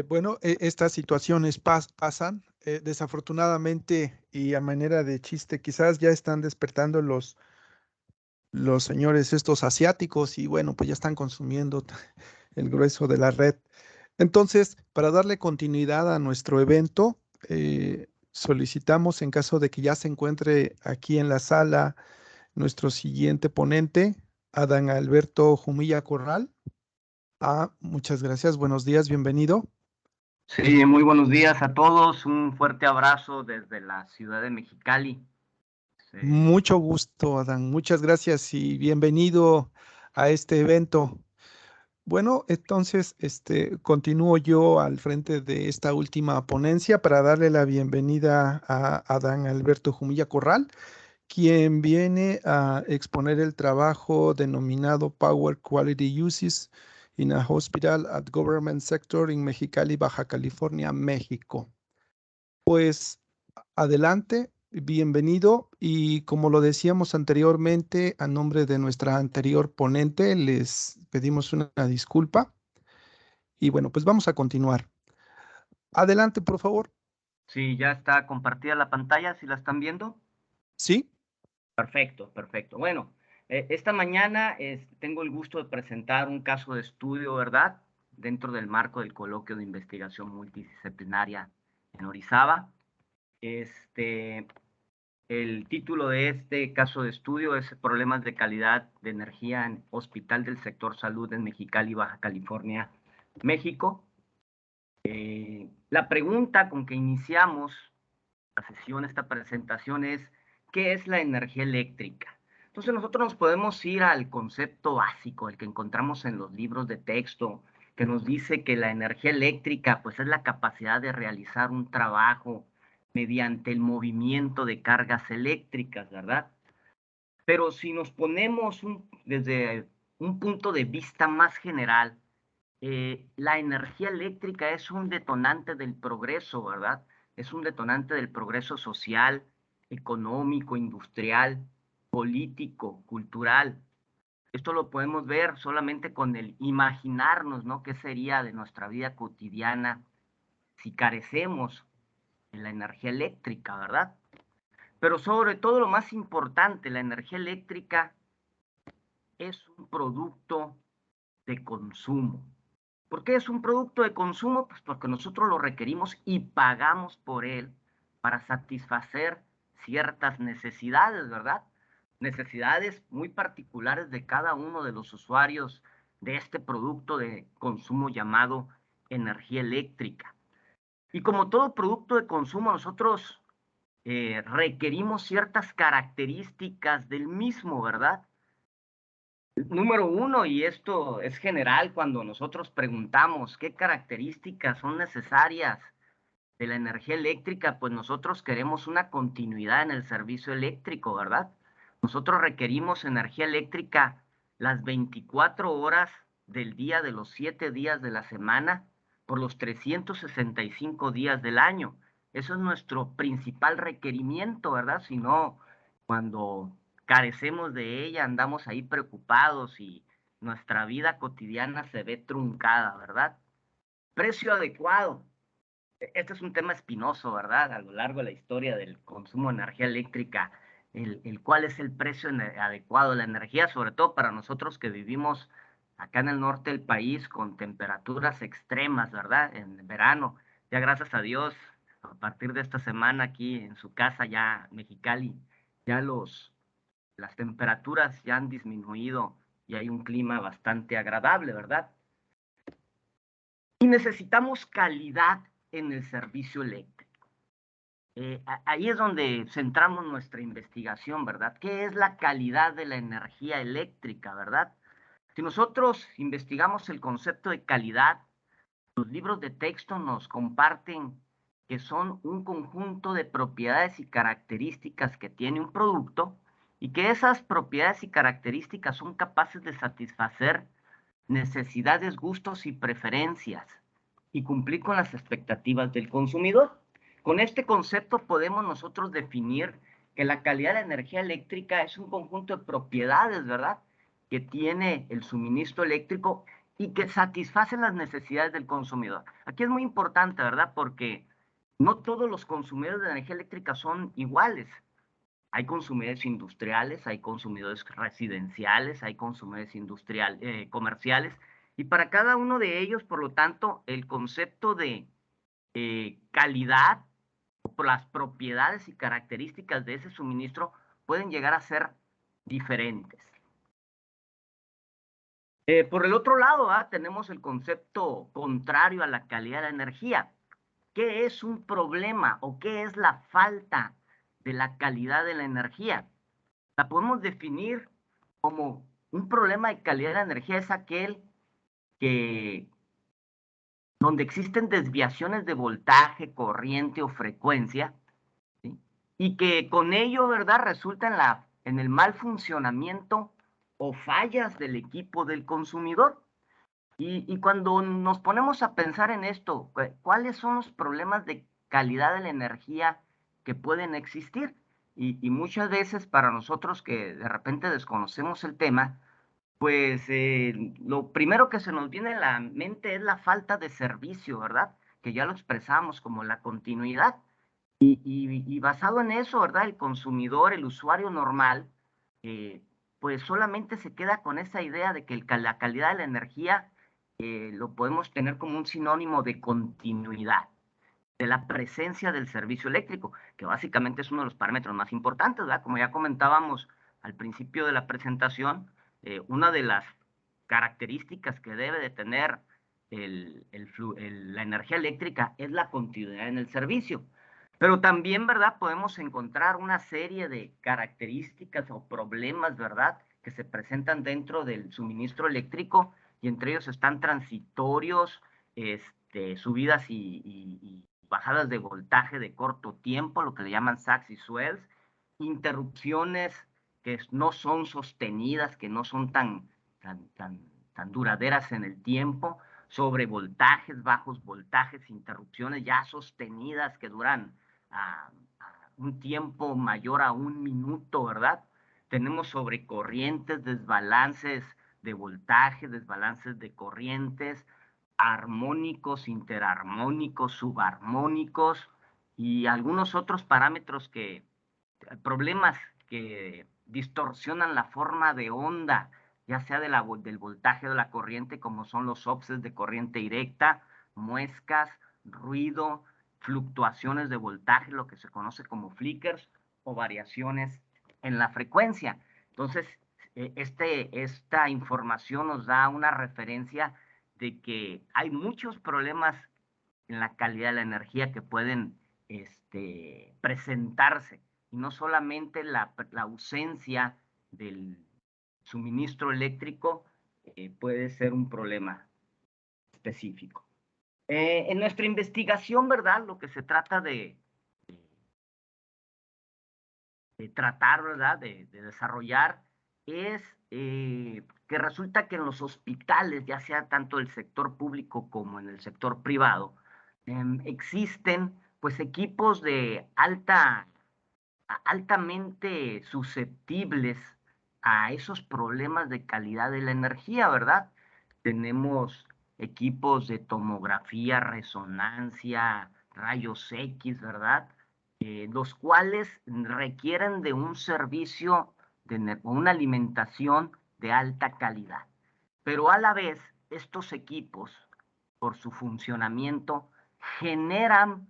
[SPEAKER 3] Bueno, estas situaciones pasan. Desafortunadamente, y a manera de chiste, quizás ya están despertando los señores estos asiáticos y bueno, pues ya están consumiendo el grueso de la red. Entonces, para darle continuidad a nuestro evento, solicitamos en caso de que ya se encuentre aquí en la sala nuestro siguiente ponente, Adán Alberto Humilla Corral. Muchas gracias, buenos días, bienvenido.
[SPEAKER 9] Sí, muy buenos días a todos. Un fuerte abrazo desde la ciudad de Mexicali. Sí.
[SPEAKER 3] Mucho gusto, Adán. Muchas gracias y bienvenido a este evento. Bueno, entonces, continúo yo al frente de esta última ponencia para darle la bienvenida a Adán Alberto Jumilla Corral, quien viene a exponer el trabajo denominado Power Quality Uses in a Hospital at Government Sector in Mexicali, Baja California, México. Pues adelante, bienvenido y como lo decíamos anteriormente, a nombre de nuestra anterior ponente, les pedimos una disculpa y bueno, pues vamos a continuar. Adelante, por favor.
[SPEAKER 9] Sí, ya está compartida la pantalla, ¿sí la están viendo?
[SPEAKER 3] Sí.
[SPEAKER 9] Perfecto, perfecto. Bueno, esta mañana tengo el gusto de presentar un caso de estudio, ¿verdad? Dentro del marco del coloquio de investigación multidisciplinaria en Orizaba. El título de este caso de estudio es Problemas de calidad de energía en Hospital del Sector Salud en Mexicali, Baja California, México. La pregunta con que iniciamos la sesión, esta presentación es, ¿qué es la energía eléctrica? Entonces nosotros nos podemos ir al concepto básico, el que encontramos en los libros de texto, que nos dice que la energía eléctrica pues es la capacidad de realizar un trabajo mediante el movimiento de cargas eléctricas, ¿verdad? Pero si nos ponemos desde un punto de vista más general, la energía eléctrica es un detonante del progreso, ¿verdad? Es un detonante del progreso social, económico, industrial, político, cultural. Esto lo podemos ver solamente con el imaginarnos, ¿no? ¿Qué sería de nuestra vida cotidiana si carecemos de la energía eléctrica, ¿verdad? Pero sobre todo lo más importante, la energía eléctrica es un producto de consumo. ¿Por qué es un producto de consumo? Pues porque nosotros lo requerimos y pagamos por él para satisfacer ciertas necesidades, ¿verdad? Necesidades muy particulares de cada uno de los usuarios de este producto de consumo llamado energía eléctrica. Y como todo producto de consumo, nosotros requerimos ciertas características del mismo, ¿verdad? Número uno, y esto es general cuando nosotros preguntamos qué características son necesarias de la energía eléctrica, pues nosotros queremos una continuidad en el servicio eléctrico, ¿verdad? Nosotros requerimos energía eléctrica las 24 horas del día de los 7 días de la semana por los 365 días del año. Eso es nuestro principal requerimiento, ¿verdad? Si no, cuando carecemos de ella, andamos ahí preocupados y nuestra vida cotidiana se ve truncada, ¿verdad? Precio adecuado. Este es un tema espinoso, ¿verdad? A lo largo de la historia del consumo de energía eléctrica, cuál es el precio adecuado de la energía, sobre todo para nosotros que vivimos acá en el norte del país con temperaturas extremas, ¿verdad? En verano. Ya gracias a Dios, a partir de esta semana aquí en su casa ya Mexicali, ya las temperaturas ya han disminuido y hay un clima bastante agradable, ¿verdad? Y necesitamos calidad en el servicio eléctrico. Ahí es donde centramos nuestra investigación, ¿verdad? ¿Qué es la calidad de la energía eléctrica, verdad? Si nosotros investigamos el concepto de calidad, los libros de texto nos comparten que son un conjunto de propiedades y características que tiene un producto y que esas propiedades y características son capaces de satisfacer necesidades, gustos y preferencias y cumplir con las expectativas del consumidor. Con este concepto podemos nosotros definir que la calidad de la energía eléctrica es un conjunto de propiedades, ¿verdad?, que tiene el suministro eléctrico y que satisfacen las necesidades del consumidor. Aquí es muy importante, ¿verdad?, porque no todos los consumidores de energía eléctrica son iguales. Hay consumidores industriales, hay consumidores residenciales, hay consumidores comerciales, y para cada uno de ellos, por lo tanto, el concepto de calidad o las propiedades y características de ese suministro pueden llegar a ser diferentes. Por el otro lado, tenemos el concepto contrario a la calidad de la energía. ¿qué es un problema o qué es la falta de la calidad de la energía? La podemos definir como un problema de calidad de la energía es aquel que donde existen desviaciones de voltaje, corriente o frecuencia, ¿sí? Y que con ello, ¿verdad?, resulta en el mal funcionamiento o fallas del equipo del consumidor. Y cuando nos ponemos a pensar en esto, ¿cuáles son los problemas de calidad de la energía que pueden existir? Y muchas veces para nosotros que de repente desconocemos el tema, pues lo primero que se nos viene a la mente es la falta de servicio, ¿verdad? Que ya lo expresamos como la continuidad. Y basado en eso, ¿verdad? El consumidor, el usuario normal, pues solamente se queda con esa idea de que la calidad de la energía lo podemos tener como un sinónimo de continuidad, de la presencia del servicio eléctrico, que básicamente es uno de los parámetros más importantes, ¿verdad? Como ya comentábamos al principio de la presentación, una de las características que debe de tener la energía eléctrica es la continuidad en el servicio. Pero también, ¿verdad?, podemos encontrar una serie de características o problemas, ¿verdad?, que se presentan dentro del suministro eléctrico, y entre ellos están transitorios, subidas y bajadas de voltaje de corto tiempo, lo que le llaman sags y swells, interrupciones que no son sostenidas, que no son tan duraderas en el tiempo, sobrevoltajes, bajos voltajes, interrupciones ya sostenidas que duran un tiempo mayor a 1 minuto, ¿verdad? Tenemos sobrecorrientes, desbalances de voltaje, desbalances de corrientes, armónicos, interarmónicos, subarmónicos y algunos otros parámetros problemas que distorsionan la forma de onda, ya sea del voltaje de la corriente, como son los offsets de corriente directa, muescas, ruido, fluctuaciones de voltaje, lo que se conoce como flickers, o variaciones en la frecuencia. Entonces, esta información nos da una referencia de que hay muchos problemas en la calidad de la energía que pueden presentarse, y no solamente la ausencia del suministro eléctrico puede ser un problema específico. En nuestra investigación, ¿verdad?, lo que se trata de tratar, ¿verdad?, de desarrollar es que resulta que en los hospitales, ya sea tanto el sector público como en el sector privado, existen pues equipos de altamente susceptibles a esos problemas de calidad de la energía, ¿verdad? Tenemos equipos de tomografía, resonancia, rayos X, ¿verdad? Los cuales requieren de un servicio, de una alimentación de alta calidad. Pero a la vez, estos equipos, por su funcionamiento, generan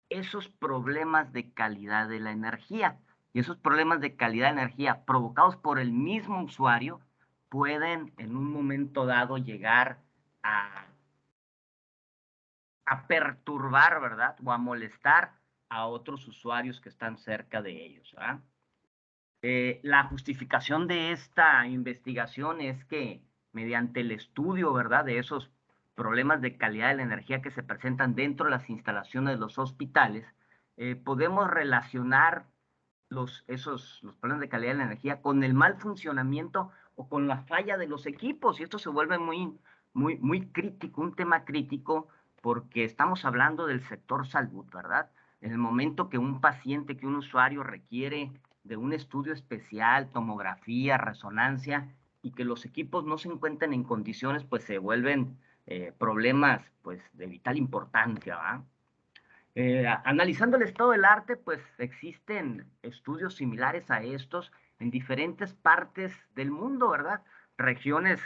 [SPEAKER 9] esos problemas de calidad de la energía. Y esos problemas de calidad de energía provocados por el mismo usuario pueden en un momento dado llegar a perturbar, ¿verdad?, o a molestar a otros usuarios que están cerca de ellos, ¿verdad? La justificación de esta investigación es que mediante el estudio, ¿verdad?, de esos problemas de calidad de la energía que se presentan dentro de las instalaciones de los hospitales, podemos relacionar los problemas de calidad de la energía con el mal funcionamiento o con la falla de los equipos, y esto se vuelve muy crítico, un tema crítico, porque estamos hablando del sector salud, ¿verdad? En el momento que un paciente, que un usuario requiere de un estudio especial, tomografía, resonancia, y que los equipos no se encuentren en condiciones, pues se vuelven problemas pues de vital importancia, ¿verdad? Analizando el estado del arte, pues existen estudios similares a estos en diferentes partes del mundo, ¿verdad? Regiones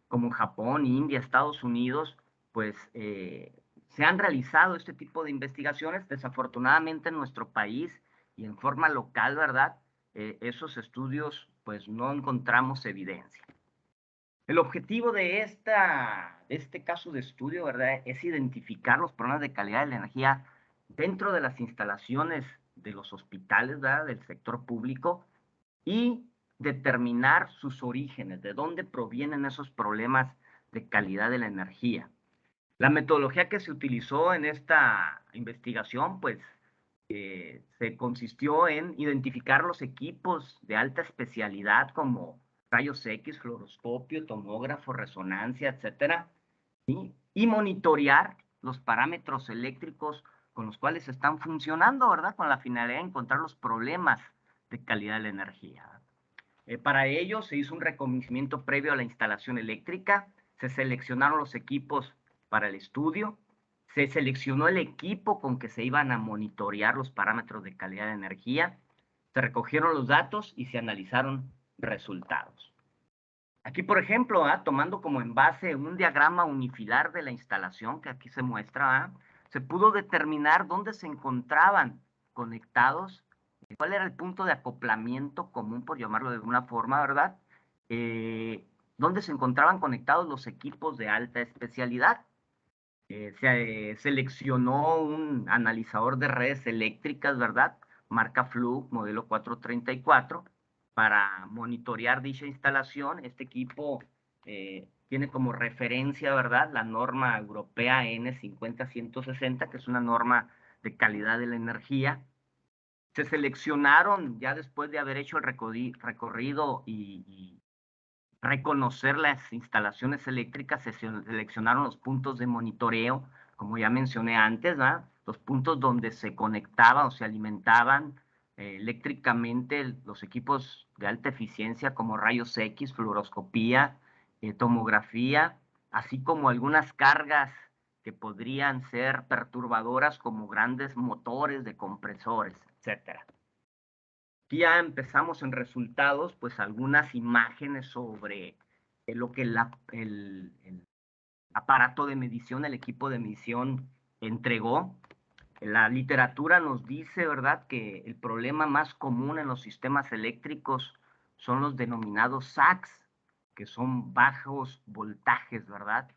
[SPEAKER 9] como Japón, India, Estados Unidos, pues se han realizado este tipo de investigaciones. Desafortunadamente en nuestro país y en forma local, ¿verdad?, esos estudios pues no encontramos evidencia. El objetivo de este caso de estudio, ¿verdad?, es identificar los problemas de calidad de la energía dentro de las instalaciones de los hospitales, ¿verdad?, del sector público, y determinar sus orígenes, de dónde provienen esos problemas de calidad de la energía. La metodología que se utilizó en esta investigación, pues, se consistió en identificar los equipos de alta especialidad como rayos X, fluoroscopio, tomógrafo, resonancia, etcétera, ¿sí?, y monitorear los parámetros eléctricos con los cuales están funcionando, ¿verdad?, con la finalidad de encontrar los problemas de calidad de la energía. Para ello se hizo un reconocimiento previo a la instalación eléctrica, se seleccionaron los equipos para el estudio, se seleccionó el equipo con que se iban a monitorear los parámetros de calidad de energía, se recogieron los datos y se analizaron resultados. Aquí, por ejemplo, tomando como en base un diagrama unifilar de la instalación, que aquí se muestra, se pudo determinar dónde se encontraban conectados, cuál era el punto de acoplamiento común, por llamarlo de alguna forma, ¿verdad? Dónde se encontraban conectados los equipos de alta especialidad. Se seleccionó un analizador de redes eléctricas, ¿verdad?, marca Fluke, modelo 434, para monitorear dicha instalación. Este equipo tiene como referencia, ¿verdad?, la norma europea N50160, que es una norma de calidad de la energía. Se seleccionaron, ya después de haber hecho el recorrido y reconocer las instalaciones eléctricas, se seleccionaron los puntos de monitoreo, como ya mencioné antes, ¿verdad?, los puntos donde se conectaban o se alimentaban eléctricamente los equipos de alta eficiencia como rayos X, fluoroscopía, tomografía, así como algunas cargas que podrían ser perturbadoras como grandes motores de compresores, etcétera. Aquí ya empezamos en resultados, pues algunas imágenes sobre lo que el aparato de medición, el equipo de medición entregó. La literatura nos dice, ¿verdad?, que el problema más común en los sistemas eléctricos son los denominados SACs, que son bajos voltajes, ¿verdad?,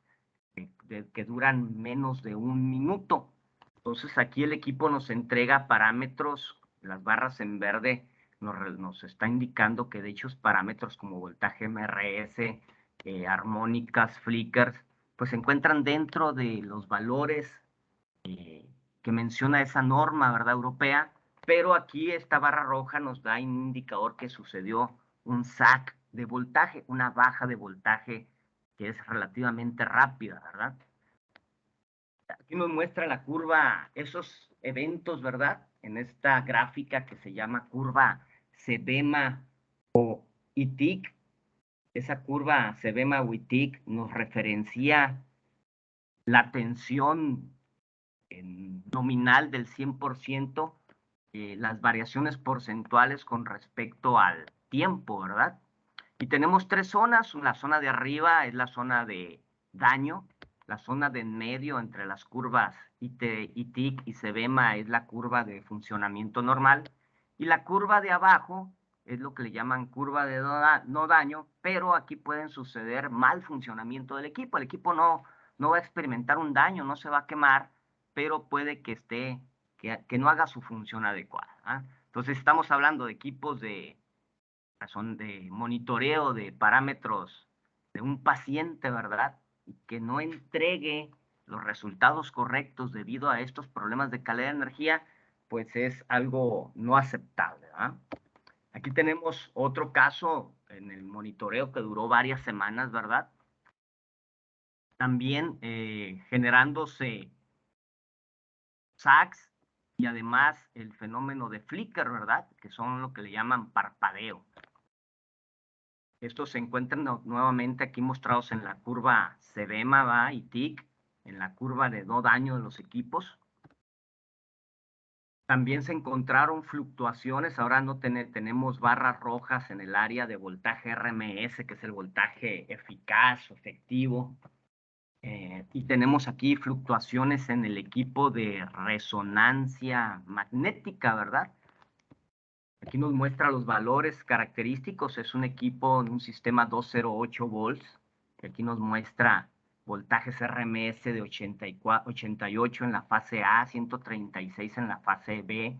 [SPEAKER 9] que duran menos de 1 minuto. Entonces aquí el equipo nos entrega parámetros, las barras en verde nos está indicando que dichos parámetros como voltaje MRS, armónicas, flickers, pues se encuentran dentro de los valores que menciona esa norma, ¿verdad?, europea, pero aquí esta barra roja nos da un indicador que sucedió un SAC de voltaje, una baja de voltaje que es relativamente rápida, ¿verdad? Aquí nos muestra la curva, esos eventos, ¿verdad?, en esta gráfica que se llama curva Sebema o ITIC. Esa curva Sebema o ITIC nos referencia la tensión nominal del 100%, las variaciones porcentuales con respecto al tiempo, ¿verdad? Y tenemos 3 zonas. La zona de arriba es la zona de daño, la zona de en medio entre las curvas ITIC y Sebema es la curva de funcionamiento normal, y la curva de abajo es lo que le llaman curva de no daño, pero aquí pueden suceder mal funcionamiento del equipo. El equipo no va a experimentar un daño, no se va a quemar, pero puede que que no haga su función adecuada, ¿ah? Entonces estamos hablando de equipos de monitoreo de parámetros de un paciente, ¿verdad?, y que no entregue los resultados correctos debido a estos problemas de calidad de energía, pues es algo no aceptable, ¿verdad? Aquí tenemos otro caso en el monitoreo que duró varias semanas, ¿verdad? También generándose SACs y además el fenómeno de flicker, ¿verdad?, que son lo que le llaman parpadeo. Estos se encuentran nuevamente aquí mostrados en la curva Sebema y TIC, en la curva de no daño de los equipos. También se encontraron fluctuaciones, ahora no tenemos barras rojas en el área de voltaje RMS, que es el voltaje eficaz o efectivo. Y tenemos aquí fluctuaciones en el equipo de resonancia magnética, ¿verdad? Aquí nos muestra los valores característicos. Es un equipo de un sistema 208 volts. Aquí nos muestra voltajes RMS de 88 en la fase A, 136 en la fase B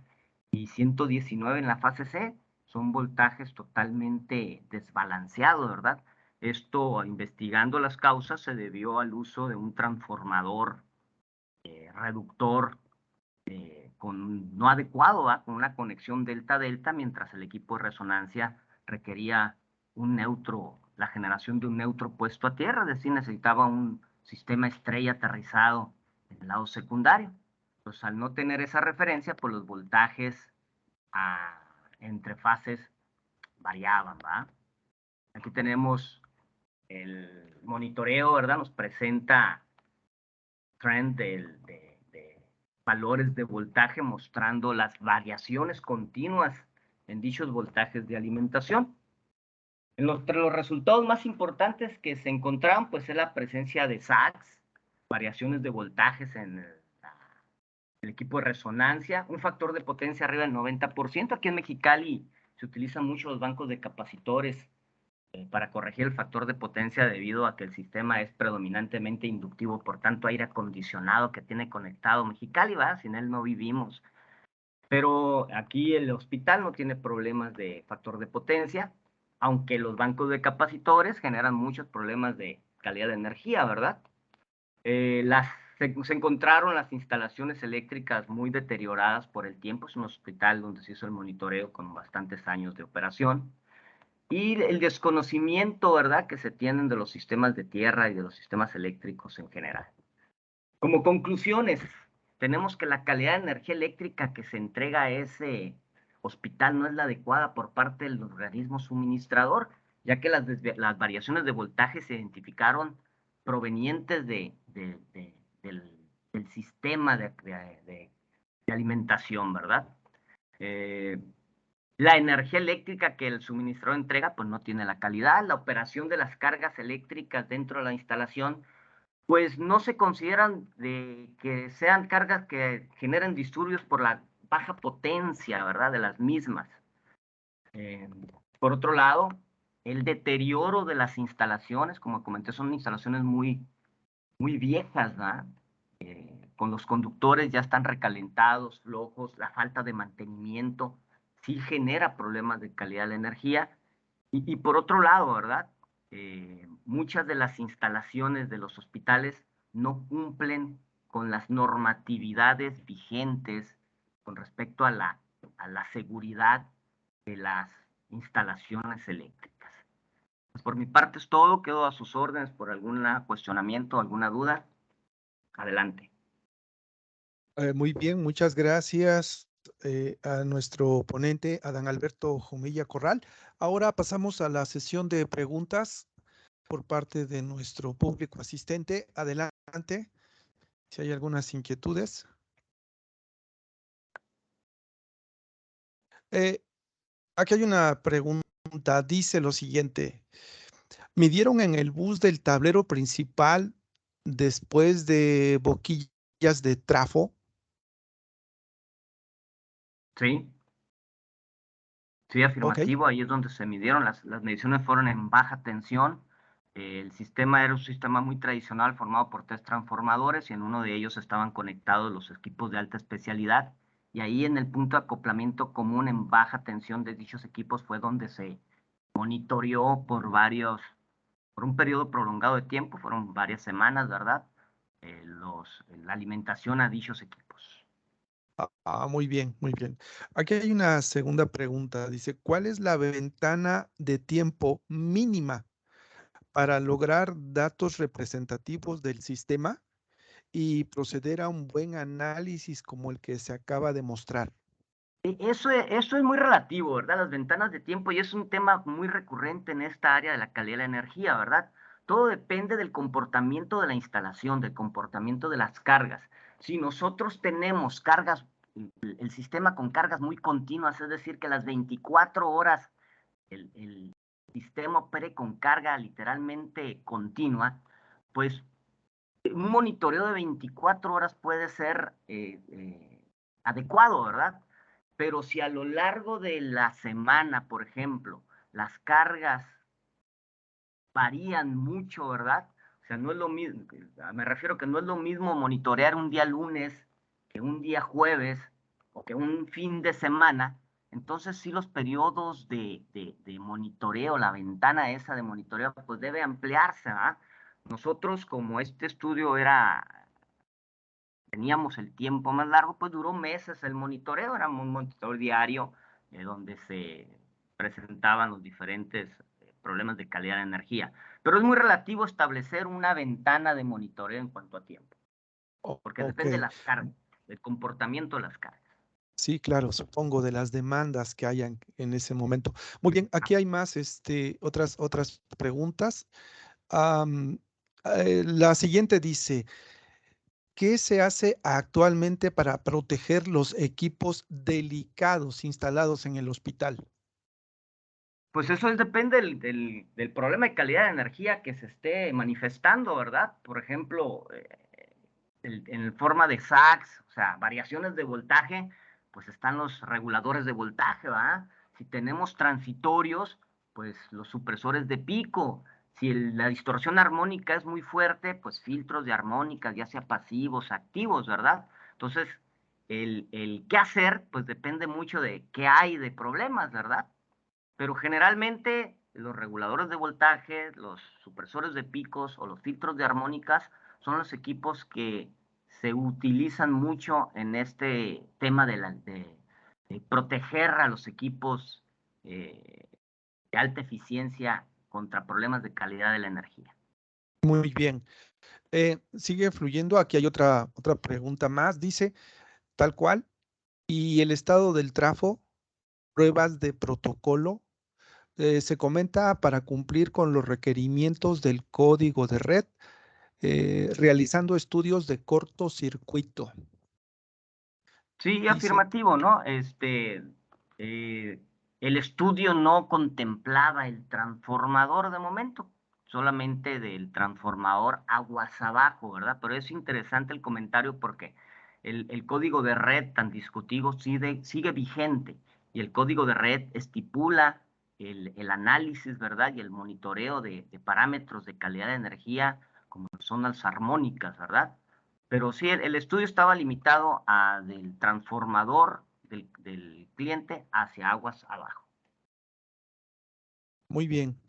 [SPEAKER 9] y 119 en la fase C. Son voltajes totalmente desbalanceados, ¿verdad? Esto, investigando las causas, se debió al uso de un transformador reductor no adecuado, ¿verdad? Con una conexión delta-delta, mientras el equipo de resonancia requería un neutro, la generación de un neutro puesto a tierra, es decir, necesitaba un sistema estrella aterrizado en el lado secundario. Entonces, al no tener esa referencia, pues los voltajes entre fases variaban, ¿va? Aquí tenemos el monitoreo, ¿verdad? Nos presenta trend de valores de voltaje mostrando las variaciones continuas en dichos voltajes de alimentación. Entre los resultados más importantes que se encontraron, pues es la presencia de sags, variaciones de voltajes en el equipo de resonancia, un factor de potencia arriba del 90%. Aquí en Mexicali se utilizan mucho los bancos de capacitores para corregir el factor de potencia debido a que el sistema es predominantemente inductivo, por tanto aire acondicionado que tiene conectado Mexicali, ¿verdad? Sin él no vivimos. Pero aquí el hospital no tiene problemas de factor de potencia, aunque los bancos de capacitores generan muchos problemas de calidad de energía, ¿verdad? Se encontraron las instalaciones eléctricas muy deterioradas por el tiempo. Es un hospital donde se hizo el monitoreo con bastantes años de operación. Y el desconocimiento, ¿verdad?, que se tienen de los sistemas de tierra y de los sistemas eléctricos en general. Como conclusiones, tenemos que la calidad de energía eléctrica que se entrega a ese hospital no es la adecuada por parte del organismo suministrador, ya que las variaciones de voltaje se identificaron provenientes del sistema de alimentación, ¿verdad? La energía eléctrica que el suministrador entrega, pues no tiene la calidad. La operación de las cargas eléctricas dentro de la instalación, pues no se consideran que sean cargas que generen disturbios por la baja potencia, ¿verdad?, de las mismas. Por otro lado, el deterioro de las instalaciones, como comenté, son instalaciones muy viejas, ¿verdad? Con los conductores ya están recalentados, flojos, la falta de mantenimiento sí genera problemas de calidad de la energía. Y por otro lado, ¿verdad? Muchas de las instalaciones de los hospitales no cumplen con las normatividades vigentes con respecto a la seguridad de las instalaciones eléctricas. Pues por mi parte es todo, quedo a sus órdenes por algún cuestionamiento, alguna duda. Adelante.
[SPEAKER 3] Muy bien, muchas gracias a nuestro ponente, Adán Alberto Jumilla Corral. Ahora pasamos a la sesión de preguntas por parte de nuestro público asistente. Adelante, si hay algunas inquietudes. Aquí hay una pregunta, dice lo siguiente. ¿Midieron en el bus del tablero principal después de boquillas de trafo?
[SPEAKER 9] Sí. Sí, afirmativo.
[SPEAKER 3] Ok.
[SPEAKER 9] Ahí es donde se midieron. Las mediciones fueron en baja tensión. El sistema era un sistema muy tradicional formado por 3 transformadores y en uno de ellos estaban conectados los equipos de alta especialidad. Y ahí en el punto de acoplamiento común en baja tensión de dichos equipos fue donde se monitoreó por un periodo prolongado de tiempo, fueron varias semanas, ¿verdad? La alimentación a dichos equipos.
[SPEAKER 3] Muy bien, muy bien. Aquí hay una segunda pregunta. Dice, ¿cuál es la ventana de tiempo mínima para lograr datos representativos del sistema y proceder a un buen análisis como el que se acaba de mostrar?
[SPEAKER 9] Eso es muy relativo, ¿verdad? Las ventanas de tiempo, y es un tema muy recurrente en esta área de la calidad de la energía, ¿verdad? Todo depende del comportamiento de la instalación, del comportamiento de las cargas. Si nosotros tenemos cargas, el sistema con cargas muy continuas, es decir, que las 24 horas el sistema opere con carga literalmente continua, pues un monitoreo de 24 horas puede ser adecuado, ¿verdad? Pero si a lo largo de la semana, por ejemplo, las cargas varían mucho, ¿verdad? O sea, no es lo mismo, me refiero que no es lo mismo monitorear un día lunes que un día jueves o que un fin de semana. Entonces sí, los periodos de monitoreo, la ventana esa de monitoreo, pues debe ampliarse, ¿verdad? Nosotros, como este estudio teníamos el tiempo más largo, pues duró meses el monitoreo, era un monitoreo diario donde se presentaban los diferentes problemas de calidad de energía. Pero es muy relativo establecer una ventana de monitoreo en cuanto a tiempo, porque depende de las cargas, del comportamiento de las cargas.
[SPEAKER 3] Sí, claro, supongo de las demandas que hayan en ese momento. Muy bien, aquí hay más otras preguntas. La siguiente dice, ¿qué se hace actualmente para proteger los equipos delicados instalados en el hospital?
[SPEAKER 9] Pues eso depende del problema de calidad de energía que se esté manifestando, ¿verdad? Por ejemplo, en forma de SACs, o sea, variaciones de voltaje, pues están los reguladores de voltaje, ¿verdad? Si tenemos transitorios, pues los supresores de pico. Si la distorsión armónica es muy fuerte, pues filtros de armónicas, ya sea pasivos, activos, ¿verdad? Entonces, el qué hacer, pues depende mucho de qué hay de problemas, ¿verdad? Pero generalmente los reguladores de voltaje, los supresores de picos o los filtros de armónicas son los equipos que se utilizan mucho en este tema de proteger a los equipos de alta eficiencia contra problemas de calidad de la energía.
[SPEAKER 3] Muy bien. Sigue fluyendo. Aquí hay otra pregunta más. Dice, tal cual, ¿y el estado del trafo? Pruebas de protocolo. Se comenta para cumplir con los requerimientos del código de red, realizando estudios de cortocircuito.
[SPEAKER 9] Sí,
[SPEAKER 3] Dice,
[SPEAKER 9] afirmativo, ¿no? El estudio no contemplaba el transformador de momento, solamente del transformador aguas abajo, ¿verdad? Pero es interesante el comentario porque el código de red tan discutido sigue vigente y el código de red estipula el análisis, ¿verdad? Y el monitoreo de parámetros de calidad de energía como son las armónicas, ¿verdad? Pero sí, el estudio estaba limitado a del transformador del cliente hacia aguas abajo.
[SPEAKER 3] muy bien.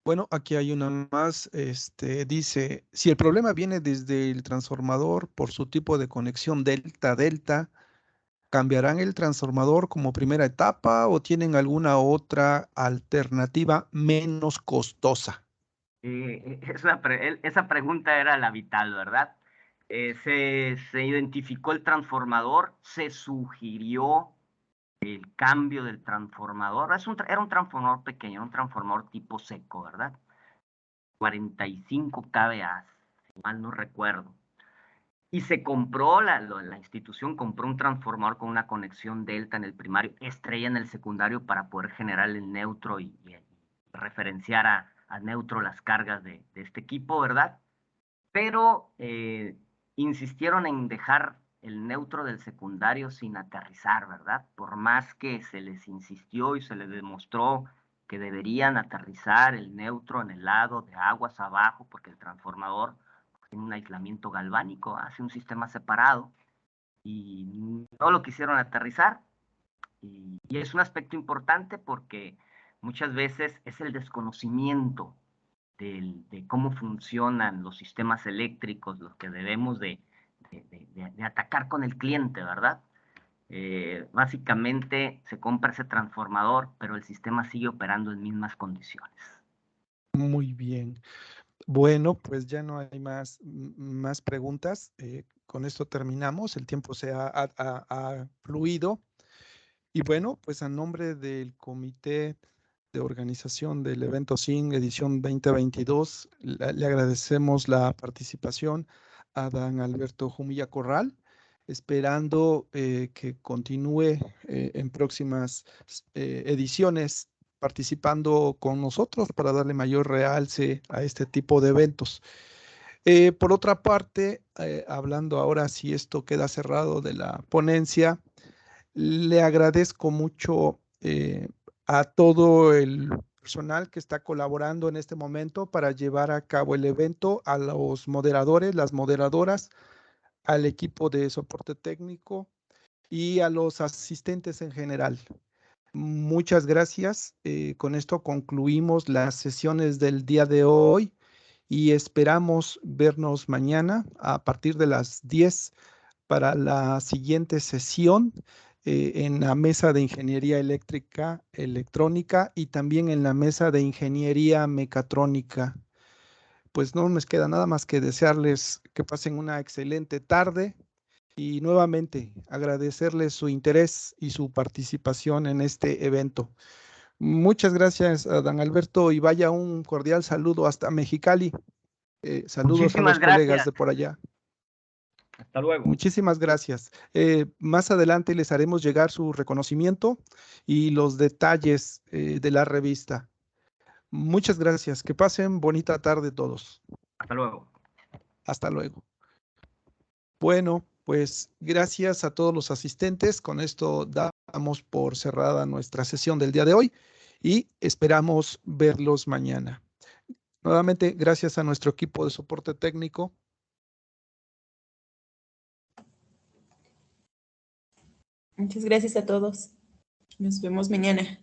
[SPEAKER 3] Bueno, aquí hay una más. Dice, si el problema viene desde el transformador por su tipo de conexión delta-delta, ¿cambiarán el transformador como primera etapa o tienen alguna otra alternativa menos costosa?
[SPEAKER 9] Esa pregunta era la vital, ¿verdad? Se identificó el transformador, se sugirió el cambio del transformador. Era un transformador pequeño, un transformador tipo seco, ¿verdad? 45 kVA, si mal no recuerdo. Y se compró, la institución compró un transformador con una conexión delta en el primario, estrella en el secundario para poder generar el neutro y referenciar a neutro las cargas de este equipo, ¿verdad? Pero insistieron en dejar el neutro del secundario sin aterrizar, ¿verdad? Por más que se les insistió y se les demostró que deberían aterrizar el neutro en el lado de aguas abajo, porque el transformador tiene un aislamiento galvánico, hace un sistema separado, y no lo quisieron aterrizar. Y es un aspecto importante porque muchas veces es el desconocimiento de cómo funcionan los sistemas eléctricos, los que debemos de atacar con el cliente, ¿verdad? Básicamente se compra ese transformador, pero el sistema sigue operando en mismas condiciones.
[SPEAKER 3] Muy bien. Bueno, pues ya no hay más preguntas. Con esto terminamos. El tiempo se ha fluido. Y bueno, pues a nombre del Comité de Organización del Evento SIN edición 2022, le agradecemos la participación a Dan Alberto Jumilla Corral, esperando que continúe en próximas ediciones participando con nosotros para darle mayor realce a este tipo de eventos. Por otra parte, hablando ahora, si esto queda cerrado de la ponencia, le agradezco mucho a todo el personal que está colaborando en este momento para llevar a cabo el evento, a los moderadores, las moderadoras, al equipo de soporte técnico y a los asistentes en general. Muchas gracias. Con esto concluimos las sesiones del día de hoy y esperamos vernos mañana a partir de las 10 para la siguiente sesión en la mesa de ingeniería eléctrica, electrónica y también en la mesa de ingeniería mecatrónica. Pues no nos queda nada más que desearles que pasen una excelente tarde y nuevamente agradecerles su interés y su participación en este evento. Muchas gracias a Dan Alberto y vaya un cordial saludo hasta Mexicali. Saludos
[SPEAKER 9] Muchísimas
[SPEAKER 3] a los colegas
[SPEAKER 9] gracias.
[SPEAKER 3] de por allá.
[SPEAKER 9] Hasta luego.
[SPEAKER 3] Muchísimas gracias. Más adelante les haremos llegar su reconocimiento y los detalles de la revista. Muchas gracias. Que pasen bonita tarde todos.
[SPEAKER 9] Hasta luego.
[SPEAKER 3] Hasta luego. Bueno, pues gracias a todos los asistentes. Con esto damos por cerrada nuestra sesión del día de hoy y esperamos verlos mañana. Nuevamente, gracias a nuestro equipo de soporte técnico.
[SPEAKER 5] Muchas gracias a todos. Nos vemos mañana.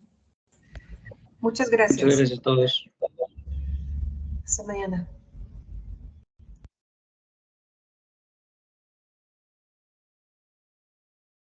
[SPEAKER 2] Muchas gracias.
[SPEAKER 10] Muchas gracias a todos.
[SPEAKER 2] Hasta mañana.